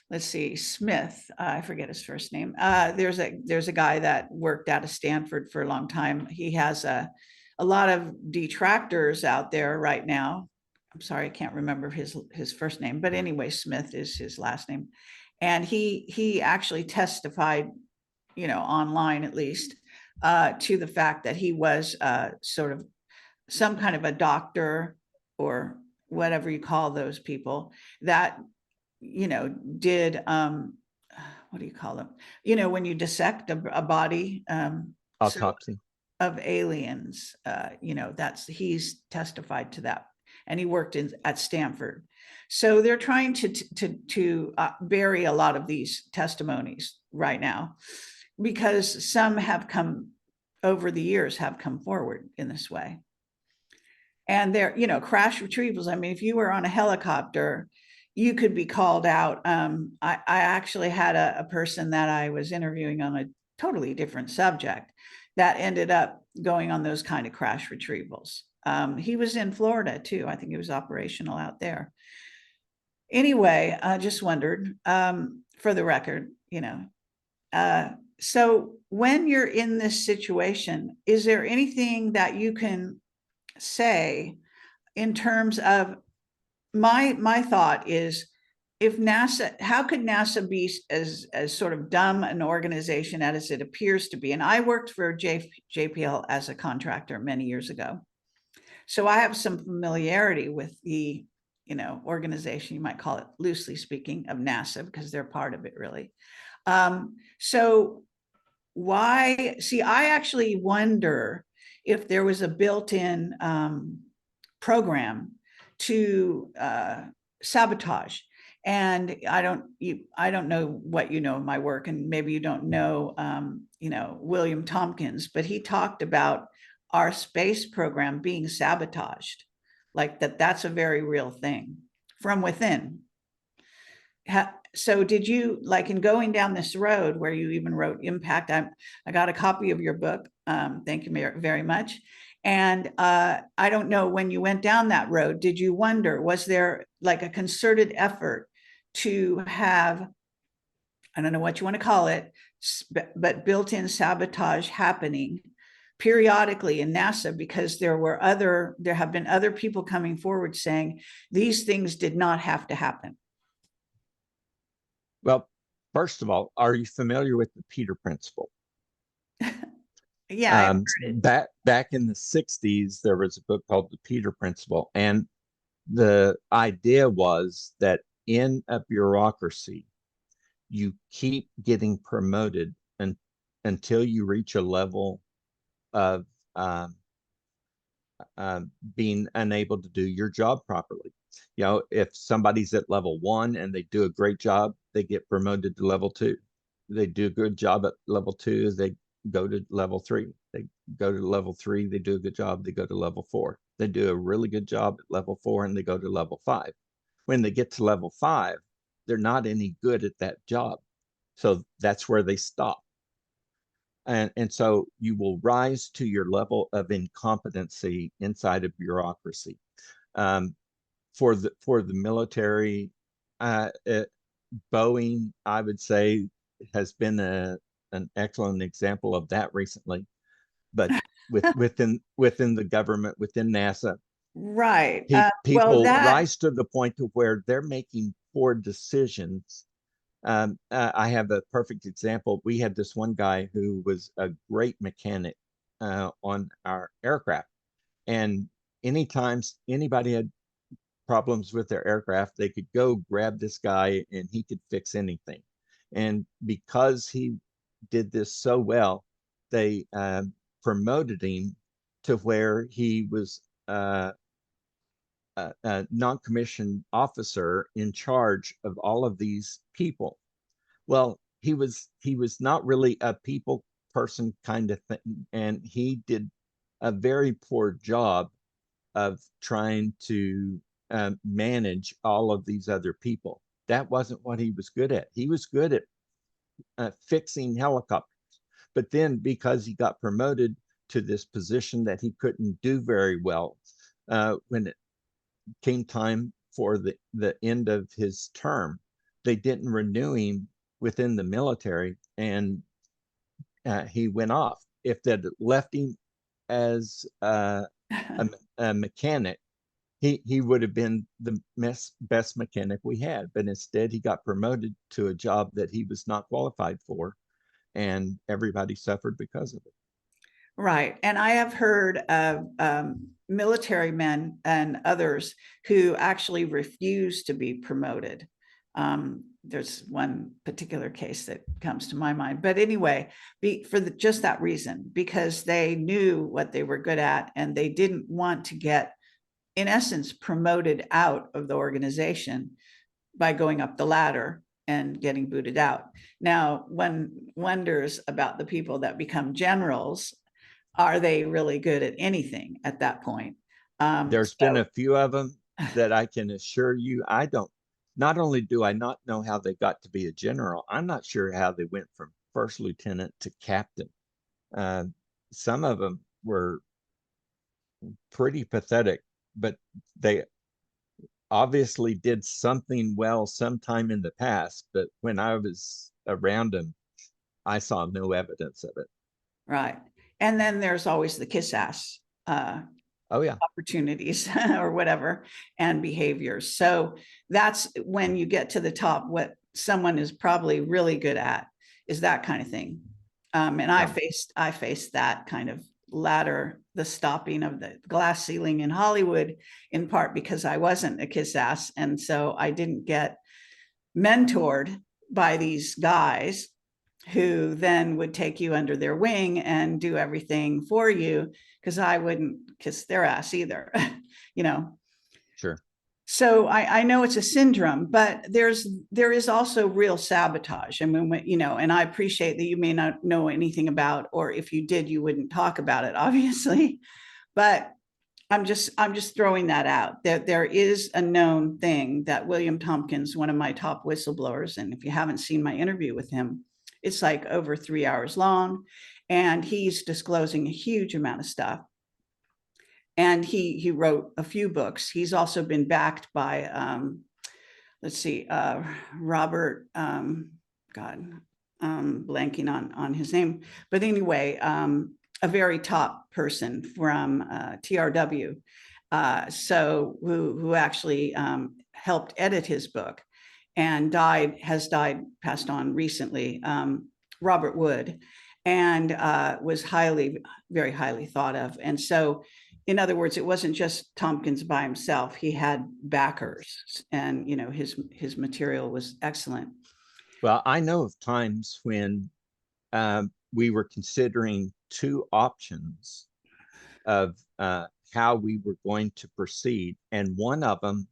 let's see, Smith, I forget his first name. There's a guy that worked out of Stanford for a long time. He has a lot of detractors out there right now. I'm sorry, I can't remember his first name, but anyway, Smith is his last name. And he actually testified, online at least, to the fact that he was sort of some kind of a doctor or whatever you call those people that did what do you call them, when you dissect a body, so Autopsy. of aliens, that's he's testified to that, and he worked at Stanford. So they're trying to bury a lot of these testimonies right now, because some have come over the years, have come forward in this way. And they're, crash retrievals. I mean, if you were on a helicopter, you could be called out. I actually had a person that I was interviewing on a totally different subject that ended up going on those kind of crash retrievals. He was in Florida too. I think he was operational out there. Anyway, I just wondered, for the record, uh, so when you're in this situation, is there anything that you can say in terms of, my thought is, if NASA, how could NASA be as sort of dumb an organization as it appears to be? And I worked for JPL as a contractor many years ago, so I have some familiarity with the organization, you might call it loosely speaking, of NASA, because they're part of it really. So why, see, I actually wonder if there was a built-in program to sabotage. And I don't know what you know of my work, and maybe you don't know, William Tompkins, but he talked about our space program being sabotaged, like that's a very real thing from within. So did you, like, in going down this road where you even wrote impact, I got a copy of your book. Thank you very much. And I don't know, when you went down that road, did you wonder, was there like a concerted effort to have, I don't know what you want to call it, but built-in sabotage happening periodically in NASA, because there have been other people coming forward saying these things did not have to happen? Well, first of all, are you familiar with the Peter Principle? Yeah, I've heard it. Back in the 60s, there was a book called The Peter Principle, and the idea was that in a bureaucracy, you keep getting promoted until you reach a level of being unable to do your job properly. You know, if somebody's at level 1 and they do a great job, they get promoted to level 2. They do a good job at level 2, they go to level 3. They go to level 3, they do a good job, they go to level 4. They do a really good job at level 4 and they go to level 5. When they get to level 5, they're not any good at that job. So that's where they stop. And so you will rise to your level of incompetency inside of bureaucracy. Um, for the military, Boeing, I would say, has been an excellent example of that recently. But within the government, within NASA, Right. Well, people that, rise to the point to where they're making poor decisions. I have a perfect example. We had this one guy who was a great mechanic on our aircraft, and anytime anybody had problems with their aircraft, they could go grab this guy and he could fix anything. And because he did this so well, they promoted him to where he was a non-commissioned officer in charge of all of these people. Well, he was not really a people person kind of thing, and he did a very poor job of trying to manage all of these other people. That wasn't what he was good at. He was good at fixing helicopters. But then, because he got promoted to this position that he couldn't do very well, when it came time for the end of his term, they didn't renew him within the military, and he went off. If they'd left him as a mechanic, he would have been the best mechanic we had. But instead, he got promoted to a job that he was not qualified for, and everybody suffered because of it. right. And I have heard of military men and others who actually refuse to be promoted. There's one particular case that comes to my mind. But anyway, just that reason, because they knew what they were good at and they didn't want to get, in essence, promoted out of the organization by going up the ladder and getting booted out. Now, one wonders about the people that become generals. Are they really good at anything at that point? There's been a few of them that I can assure you, I don't, not only do I not know how they got to be a general, I'm not sure how they went from first lieutenant to captain. Uh, some of them were pretty pathetic, but they obviously did something well sometime in the past. But when I was around them, I saw no evidence of it. right. And then there's always the kiss ass Oh, yeah. opportunities or whatever, and behaviors. So that's when you get to the top. What someone is probably really good at is that kind of thing. And Yeah. I faced that kind of ladder, the stopping of the glass ceiling in Hollywood, in part because I wasn't a kiss ass, and so I didn't get mentored by these guys who then would take you under their wing and do everything for you, because I wouldn't kiss their ass either, you know. Sure. So I know it's a syndrome, but there is also real sabotage. I mean, you know, and I appreciate that you may not know anything about, or if you did, you wouldn't talk about it, obviously. But I'm just throwing that out. There is a known thing that William Tompkins, one of my top whistleblowers, and if you haven't seen my interview with him, it's like over 3 hours long, and he's disclosing a huge amount of stuff. And he wrote a few books. He's also been backed by let's see, Robert, God, blanking on his name, but anyway, a very top person from TRW, so who actually helped edit his book and passed on recently, Robert Wood, and was very highly thought of. And so, in other words, it wasn't just Tompkins by himself. He had backers, and you know his material was excellent. Well, I know of times when we were considering two options of how we were going to proceed, and one of them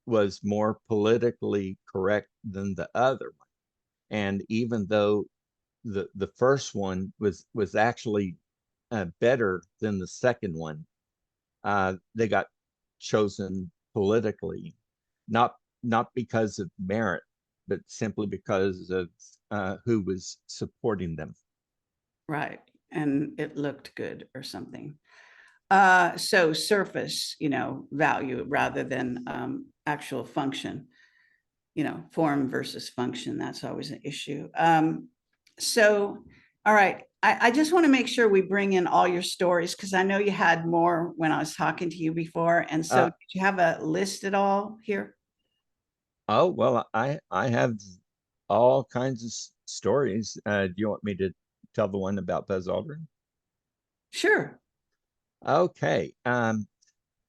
was more politically correct than the other one. And even though the first one was actually better than the second one, they got chosen politically, not because of merit, but simply because of who was supporting them. Right, and it looked good or something. So surface, you know, value rather than actual function, you know, form versus function. That's always an issue. So, all right. I just want to make sure we bring in all your stories, because I know you had more when I was talking to you before. And so, Uh, did you have a list at all here? oh well, I have all kinds of stories. Do you want me to tell the one about Buzz Aldrin? Sure. Okay.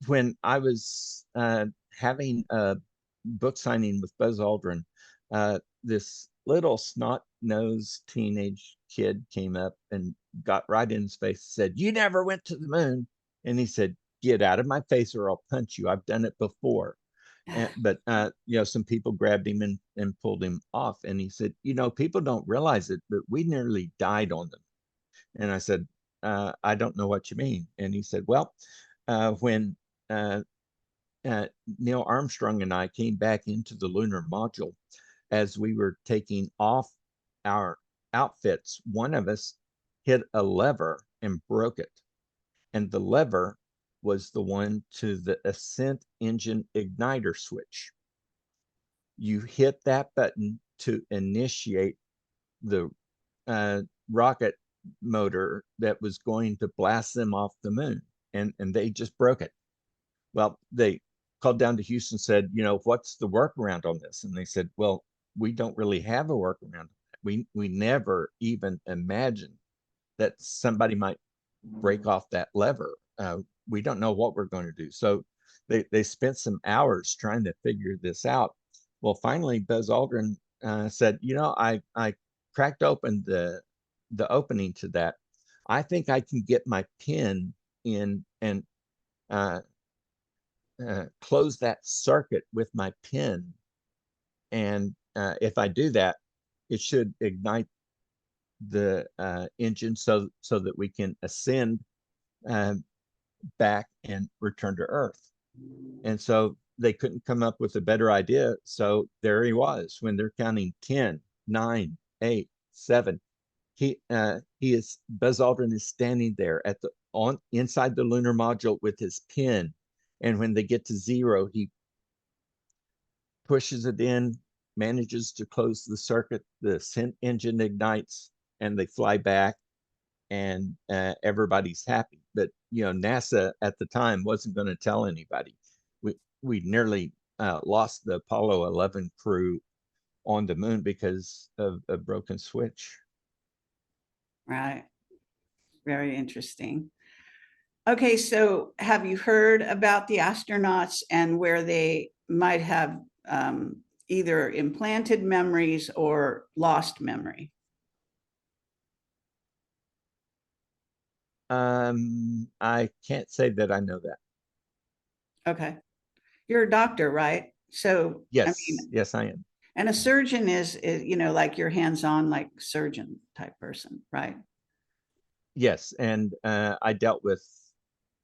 When I was having a book signing with Buzz Aldrin, this little snot-nosed teenage kid came up and got right in his face and said, "You never went to the moon." And he said, "Get out of my face or I'll punch you. I've done it before." But some people grabbed him and pulled him off. And he said, people don't realize it, but we nearly died on them. And I said, I don't know what you mean. And he said, well, when uh, Neil Armstrong and I came back into the lunar module, as we were taking off our outfits, one of us hit a lever and broke it. And the lever was the one to the ascent engine igniter switch. You hit that button to initiate the rocket motor that was going to blast them off the moon, and they just broke it. Well, they called down to Houston, said, what's the workaround on this? And they said, well, we don't really have a workaround. We never even imagined that somebody might break off that lever. We don't know what we're going to do. So they spent some hours trying to figure this out. Well, finally, Buzz Aldrin said, I cracked open the opening to that. I think I can get my pin in and uh, close that circuit with my pin. And if I do that, it should ignite the engine so that we can ascend uh, back and return to Earth. And so they couldn't come up with a better idea. So there he was when they're counting 10, 9, 8, 7. Buzz Aldrin is standing there inside the lunar module with his pin. And when they get to 0, he pushes it in, manages to close the circuit, the engine ignites, and they fly back, and everybody's happy. But NASA at the time wasn't going to tell anybody. We nearly lost the Apollo 11 crew on the moon because of a broken switch. Right. Very interesting. Okay, so have you heard about the astronauts and where they might have either implanted memories or lost memory? I can't say that I know that. Okay. You're a doctor, right? So, I Yes, mean, yes, I am. and a surgeon is like your hands-on, like surgeon type person, right? Yes, and I dealt with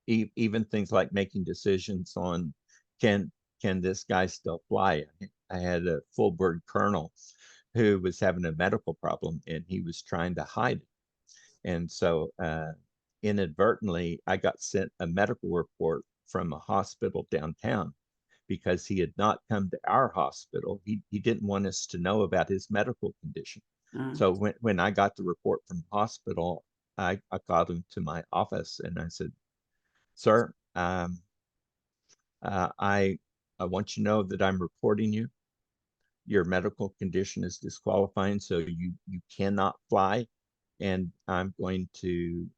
even things like making decisions on can can this guy still fly? I had a full bird colonel who was having a medical problem and he was trying to hide it. And so inadvertently, I got sent a medical report from a hospital downtown because he had not come to our hospital. He didn't want us to know about his medical condition. Uh, So when I got the report from the hospital, I called him to my office and I said, Sir, uh, I, I want you to know that I'm reporting you. Your medical condition is disqualifying, so you cannot fly. And I'm going to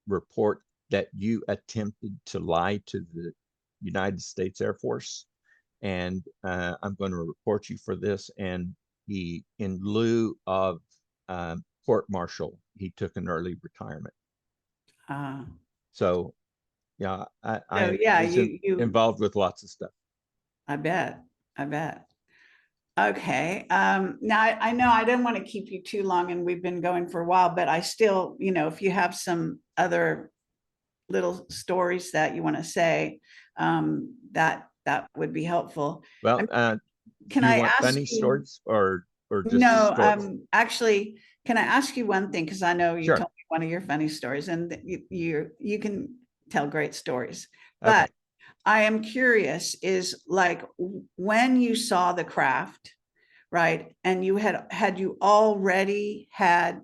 report that you attempted to lie to the United States Air Force, and I'm going to report you for this. And he, in lieu of court martial, he took an early retirement. uh, So yeah, so I yeah, was you, involved with lots of stuff. I bet, I bet. Okay. Now I know I didn't want to keep you too long and we've been going for a while, but I still, if you have some other little stories that you want to say, that would be helpful. Well, I Can do you I want ask funny you? stories or just No, stories? actually, can I ask you one thing? Because I know you Sure. told me one of your funny stories, and you can tell great stories. But Okay. I am curious, is like when you saw the craft, right? And you already had,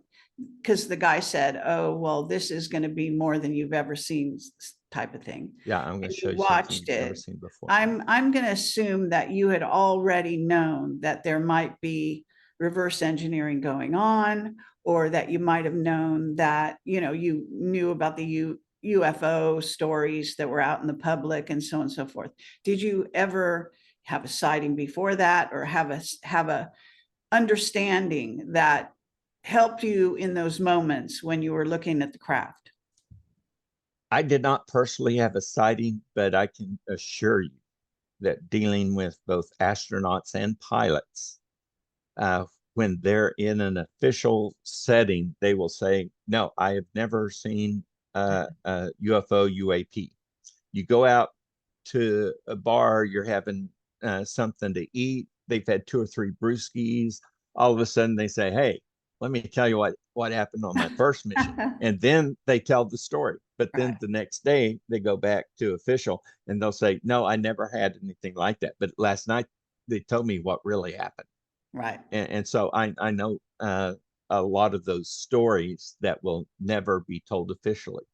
because the guy said, "Oh, well, this is going to be more than you've ever seen," type of thing, Yeah, I'm going and to show you you something watched you've never it. seen before. I'm going to assume that you had already known that there might be reverse engineering going on, or that you might have known that you knew about the UFO stories that were out in the public and so on and so forth. Did you ever have a sighting before that, or have a understanding that helped you in those moments when you were looking at the craft? I did not personally have a sighting, but I can assure you that dealing with both astronauts and pilots, uh, when they're in an official setting, they will say, "No, I have never seen a UFO UAP." You go out to a bar, you're having something to eat. They've had two or three brewskis. All of a sudden, they say, "Hey, let me tell you what happened on my first mission," and then they tell the story. But then Right, the next day, they go back to official, and they'll say, "No, I never had anything like that. But last night, they told me what really happened." right. And so I know a lot of those stories that will never be told officially.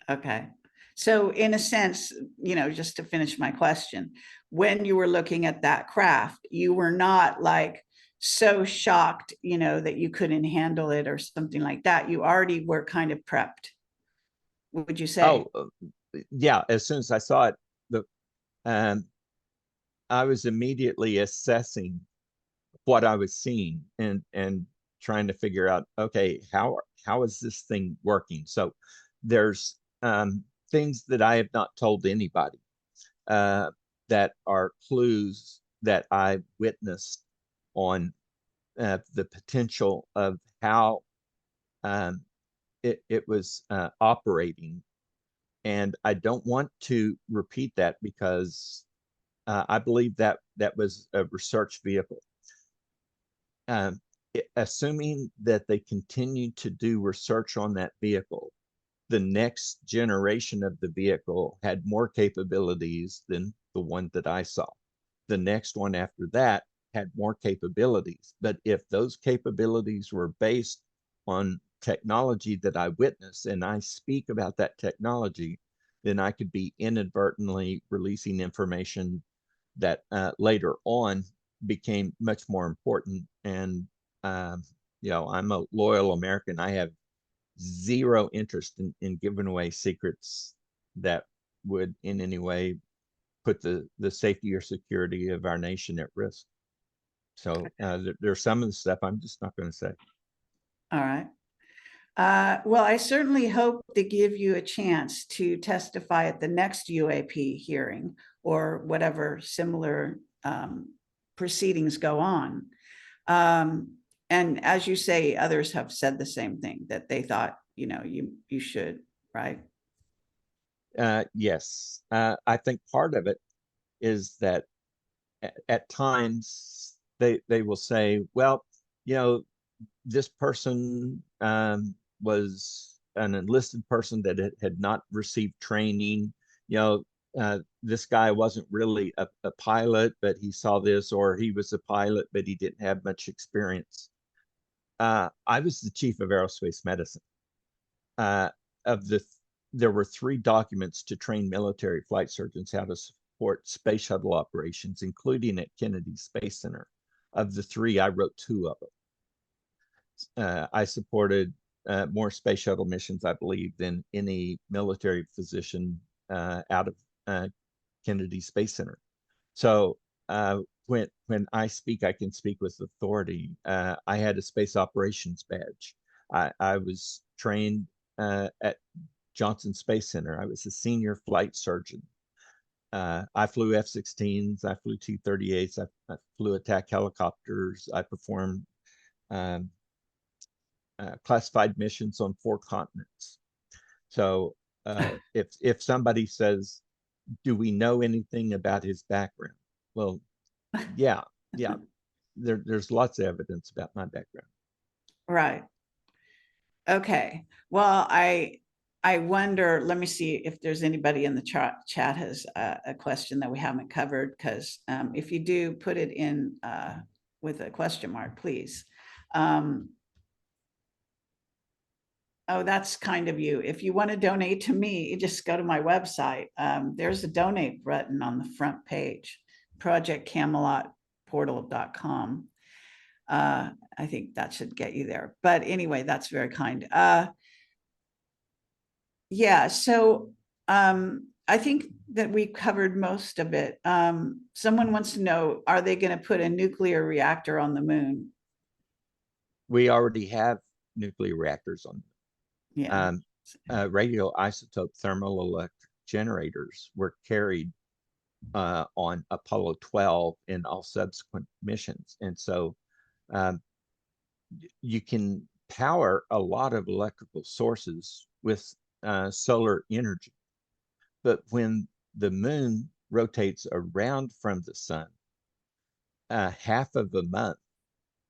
Okay. So in a sense, just to finish my question, when you were looking at that craft, you were not like so shocked, that you couldn't handle it or something like that. You already were kind of prepped, would you say? Oh, yeah. As soon as I saw it, the um, I was immediately assessing what I was seeing and trying to figure out, okay, how is this thing working? So there's things that I have not told anybody uh, that are clues that I witnessed on the potential of how um, it was operating. And I don't want to repeat that because I believe that that was a research vehicle. Um, Assuming that they continue to do research on that vehicle, the next generation of the vehicle had more capabilities than the one that I saw. The next one after that had more capabilities. But if those capabilities were based on technology that I witnessed and I speak about that technology, then I could be inadvertently releasing information that later on became much more important. And, um, I'm a loyal American. I have zero interest in giving away secrets that would in any way put the safety or security of our nation at risk. So there's some of the stuff I'm just not going to say. All right. Well, I certainly hope to give you a chance to testify at the next UAP hearing or whatever similar proceedings go on. And as you say, others have said the same thing, that they thought, you should, right? Yes, I think part of it is that at times they will say, well, you know, this person was an enlisted person that had not received training. You know, this guy wasn't really a pilot, but he saw this, or he was a pilot, but he didn't have much experience. I was the chief of aerospace medicine. Uh, of the, there were 3 documents to train military flight surgeons how to support space shuttle operations, including at Kennedy Space Center. Of the 3, I wrote 2 of them. I supported more space shuttle missions, I believe, than any military physician out of Kennedy Space Center. So when I speak, I can speak with authority. I had a space operations badge. I was trained at Johnson Space Center. I was a senior flight surgeon. I flew F-16s. I flew T-38s. I flew attack helicopters. I performed um, classified missions on 4 continents. So if somebody says, "Do we know anything about his background?" Well, yeah, yeah. There's lots of evidence about my background. Right. Okay. Well, I wonder, let me see if there's anybody in the chat has a question that we haven't covered, because if you do, put it in with a question mark, please. Oh, that's kind of you. If you want to donate to me, just go to my website. There's a donate button on the front page, projectcamelotportal.com. I think that should get you there. But anyway, that's very kind. Yeah, so I think that we covered most of it. Someone wants to know, are they going to put a nuclear reactor on the moon? We already have nuclear reactors on. Yeah. Um, radioisotope thermal electric generators were carried on Apollo 12 in all subsequent missions. And so um, you can power a lot of electrical sources with solar energy. But when the moon rotates around from the sun, half of a month,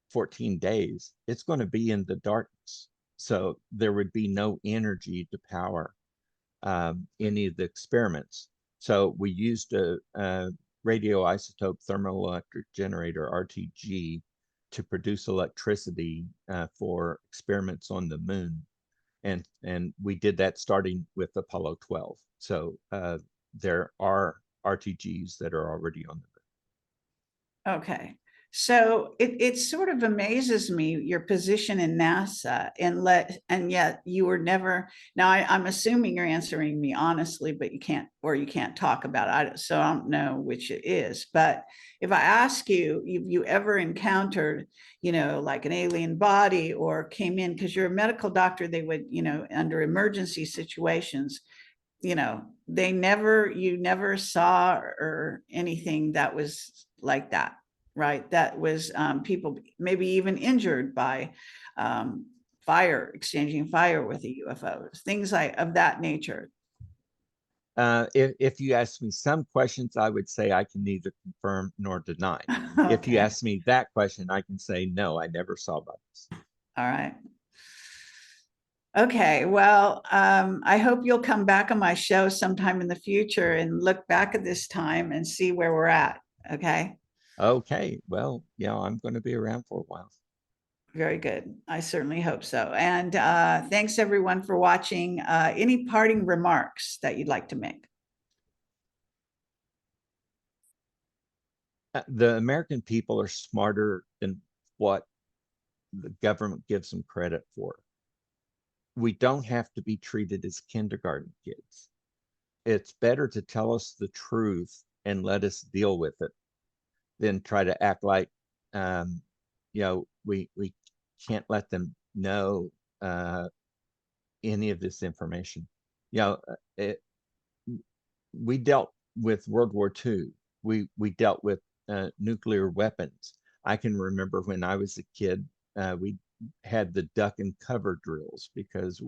14 days, it's going to be in the darkness. So there would be no energy to power any of the experiments. So we used a radioisotope thermoelectric generator, RTG, to produce electricity for experiments on the moon. And we did that starting with Apollo 12. So there are RTGs that are already on the moon. Okay. So it sort of amazes me your position in NASA, and yet you were never. Now I'm assuming you're answering me honestly, but you can't talk about it. So I don't know which it is. But if I ask you, you ever encountered, like an alien body, or came in because you're a medical doctor, they would, under emergency situations, you never saw or anything that was like that, right? That was people maybe even injured by exchanging fire with the UFOs, things like of that nature. If you ask me some questions, I would say I can neither confirm nor deny. If you Okay. ask me that question, I can say no, I never saw bodies. All right. Okay, well, I hope you'll come back on my show sometime in the future and look back at this time and see where we're at. Okay. Okay, well, yeah, I'm going to be around for a while. Very good. I certainly hope so. And thanks everyone for watching. Any parting remarks that you'd like to make? The American people are smarter than what the government gives them credit for. We don't have to be treated as kindergarten kids. It's better to tell us the truth and let us deal with it than try to act like, we can't let them know any of this information. You know, we dealt with World War II. We dealt with nuclear weapons. I can remember when I was a kid, we had the duck and cover drills because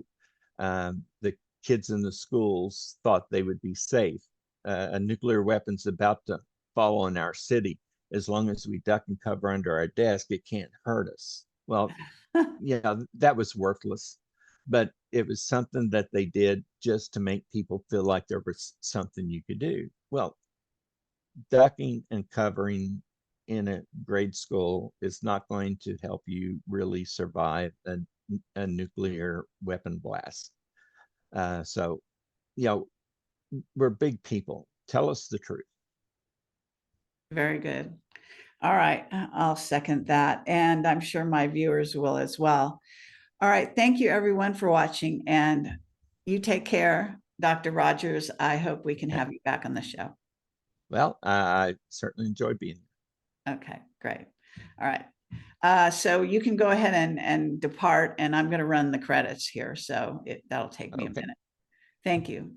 the kids in the schools thought they would be safe. A nuclear weapon's about to fall in our city. As long as we duck and cover under our desk, it can't hurt us. Well, yeah, that was worthless, but it was something that they did just to make people feel like there was something you could do. Well, ducking and covering in a grade school is not going to help you really survive a nuclear weapon blast. So, you know, we're big people. Tell us the truth. Very good. All right. I'll second that. And I'm sure my viewers will as well. All right. Thank you, everyone, for watching. And you take care, Dr. Rogers. I hope we can Okay. have you back on the show. Well, I certainly enjoyed being here. Okay, great. All right. So you can go ahead and depart, and I'm going to run the credits here. So that'll take me a okay. minute. Thank you.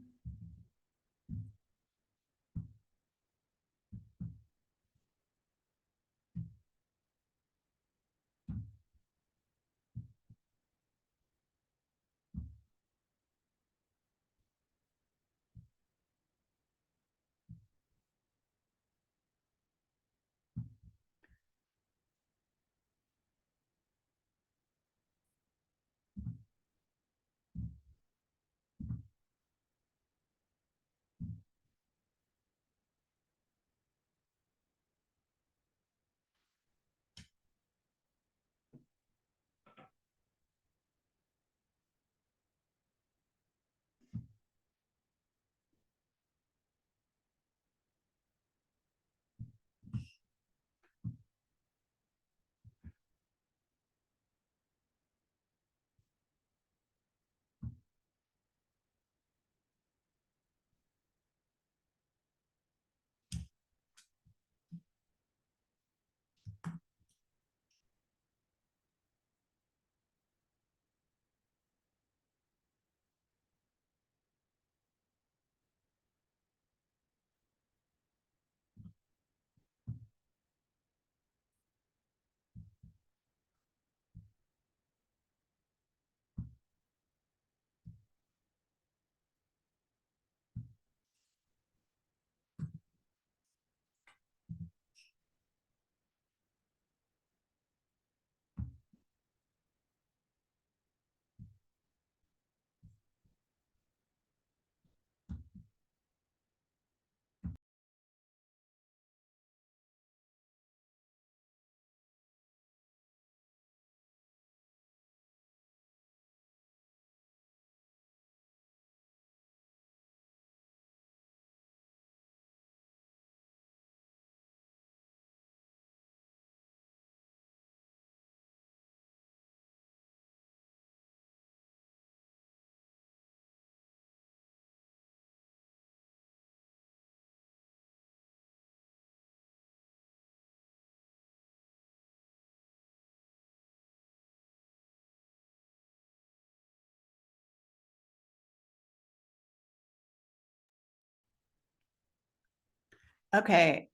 Okay,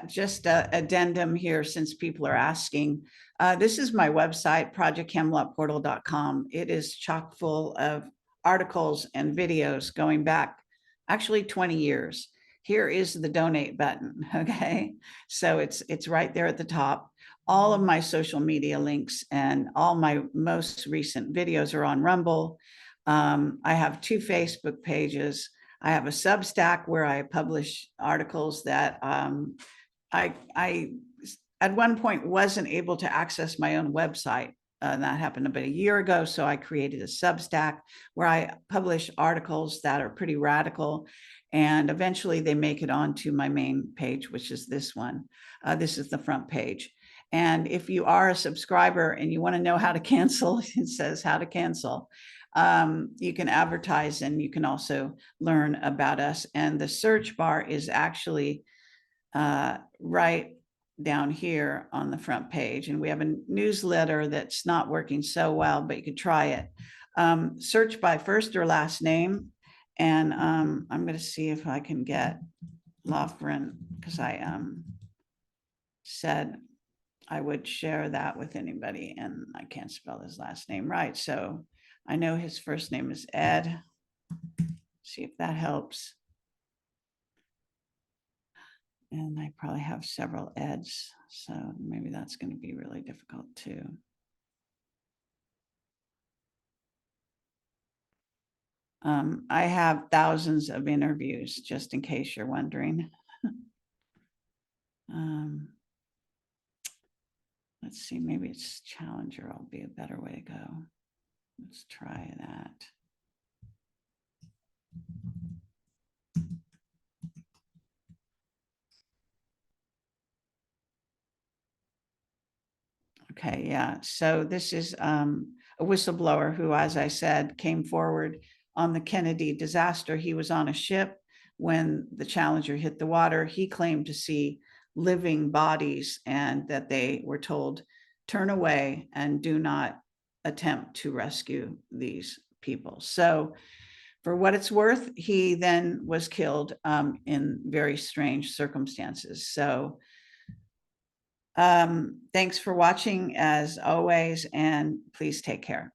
just a addendum here since people are asking. This is my website, projectcamelotportal.com. It is chock full of articles and videos going back actually 20 years. Here is the donate button, okay? So it's right there at the top. All of my social media links and all my most recent videos are on Rumble. I have 2 Facebook pages. I have a Substack where I publish articles that I at one point wasn't able to access my own website. That happened about a year ago. So I created a Substack where I publish articles that are pretty radical. And eventually they make it onto my main page, which is this one. This is the front page. And if you are a subscriber and you want to know how to cancel, it says how to cancel. You can advertise and you can also learn about us. And the search bar is actually right down here on the front page. And we have a newsletter that's not working so well, but you could try it. Search by first or last name. And I'm going to see if I can get Lofgren, because I said I would share that with anybody, and I can't spell his last name right. So I know his first name is Ed. See if that helps. And I probably have several Eds, so maybe that's going to be really difficult too. I have thousands of interviews, just in case you're wondering. Let's see, maybe it's Challenger will be a better way to go. Let's try that. Okay, yeah. So this is a whistleblower who, as I said, came forward on the Kennedy disaster. He was on a ship when the Challenger hit the water. He claimed to see living bodies and that they were told, turn away and do not attempt to rescue these people. So for what it's worth, he then was killed in very strange circumstances. So thanks for watching as always, and please take care.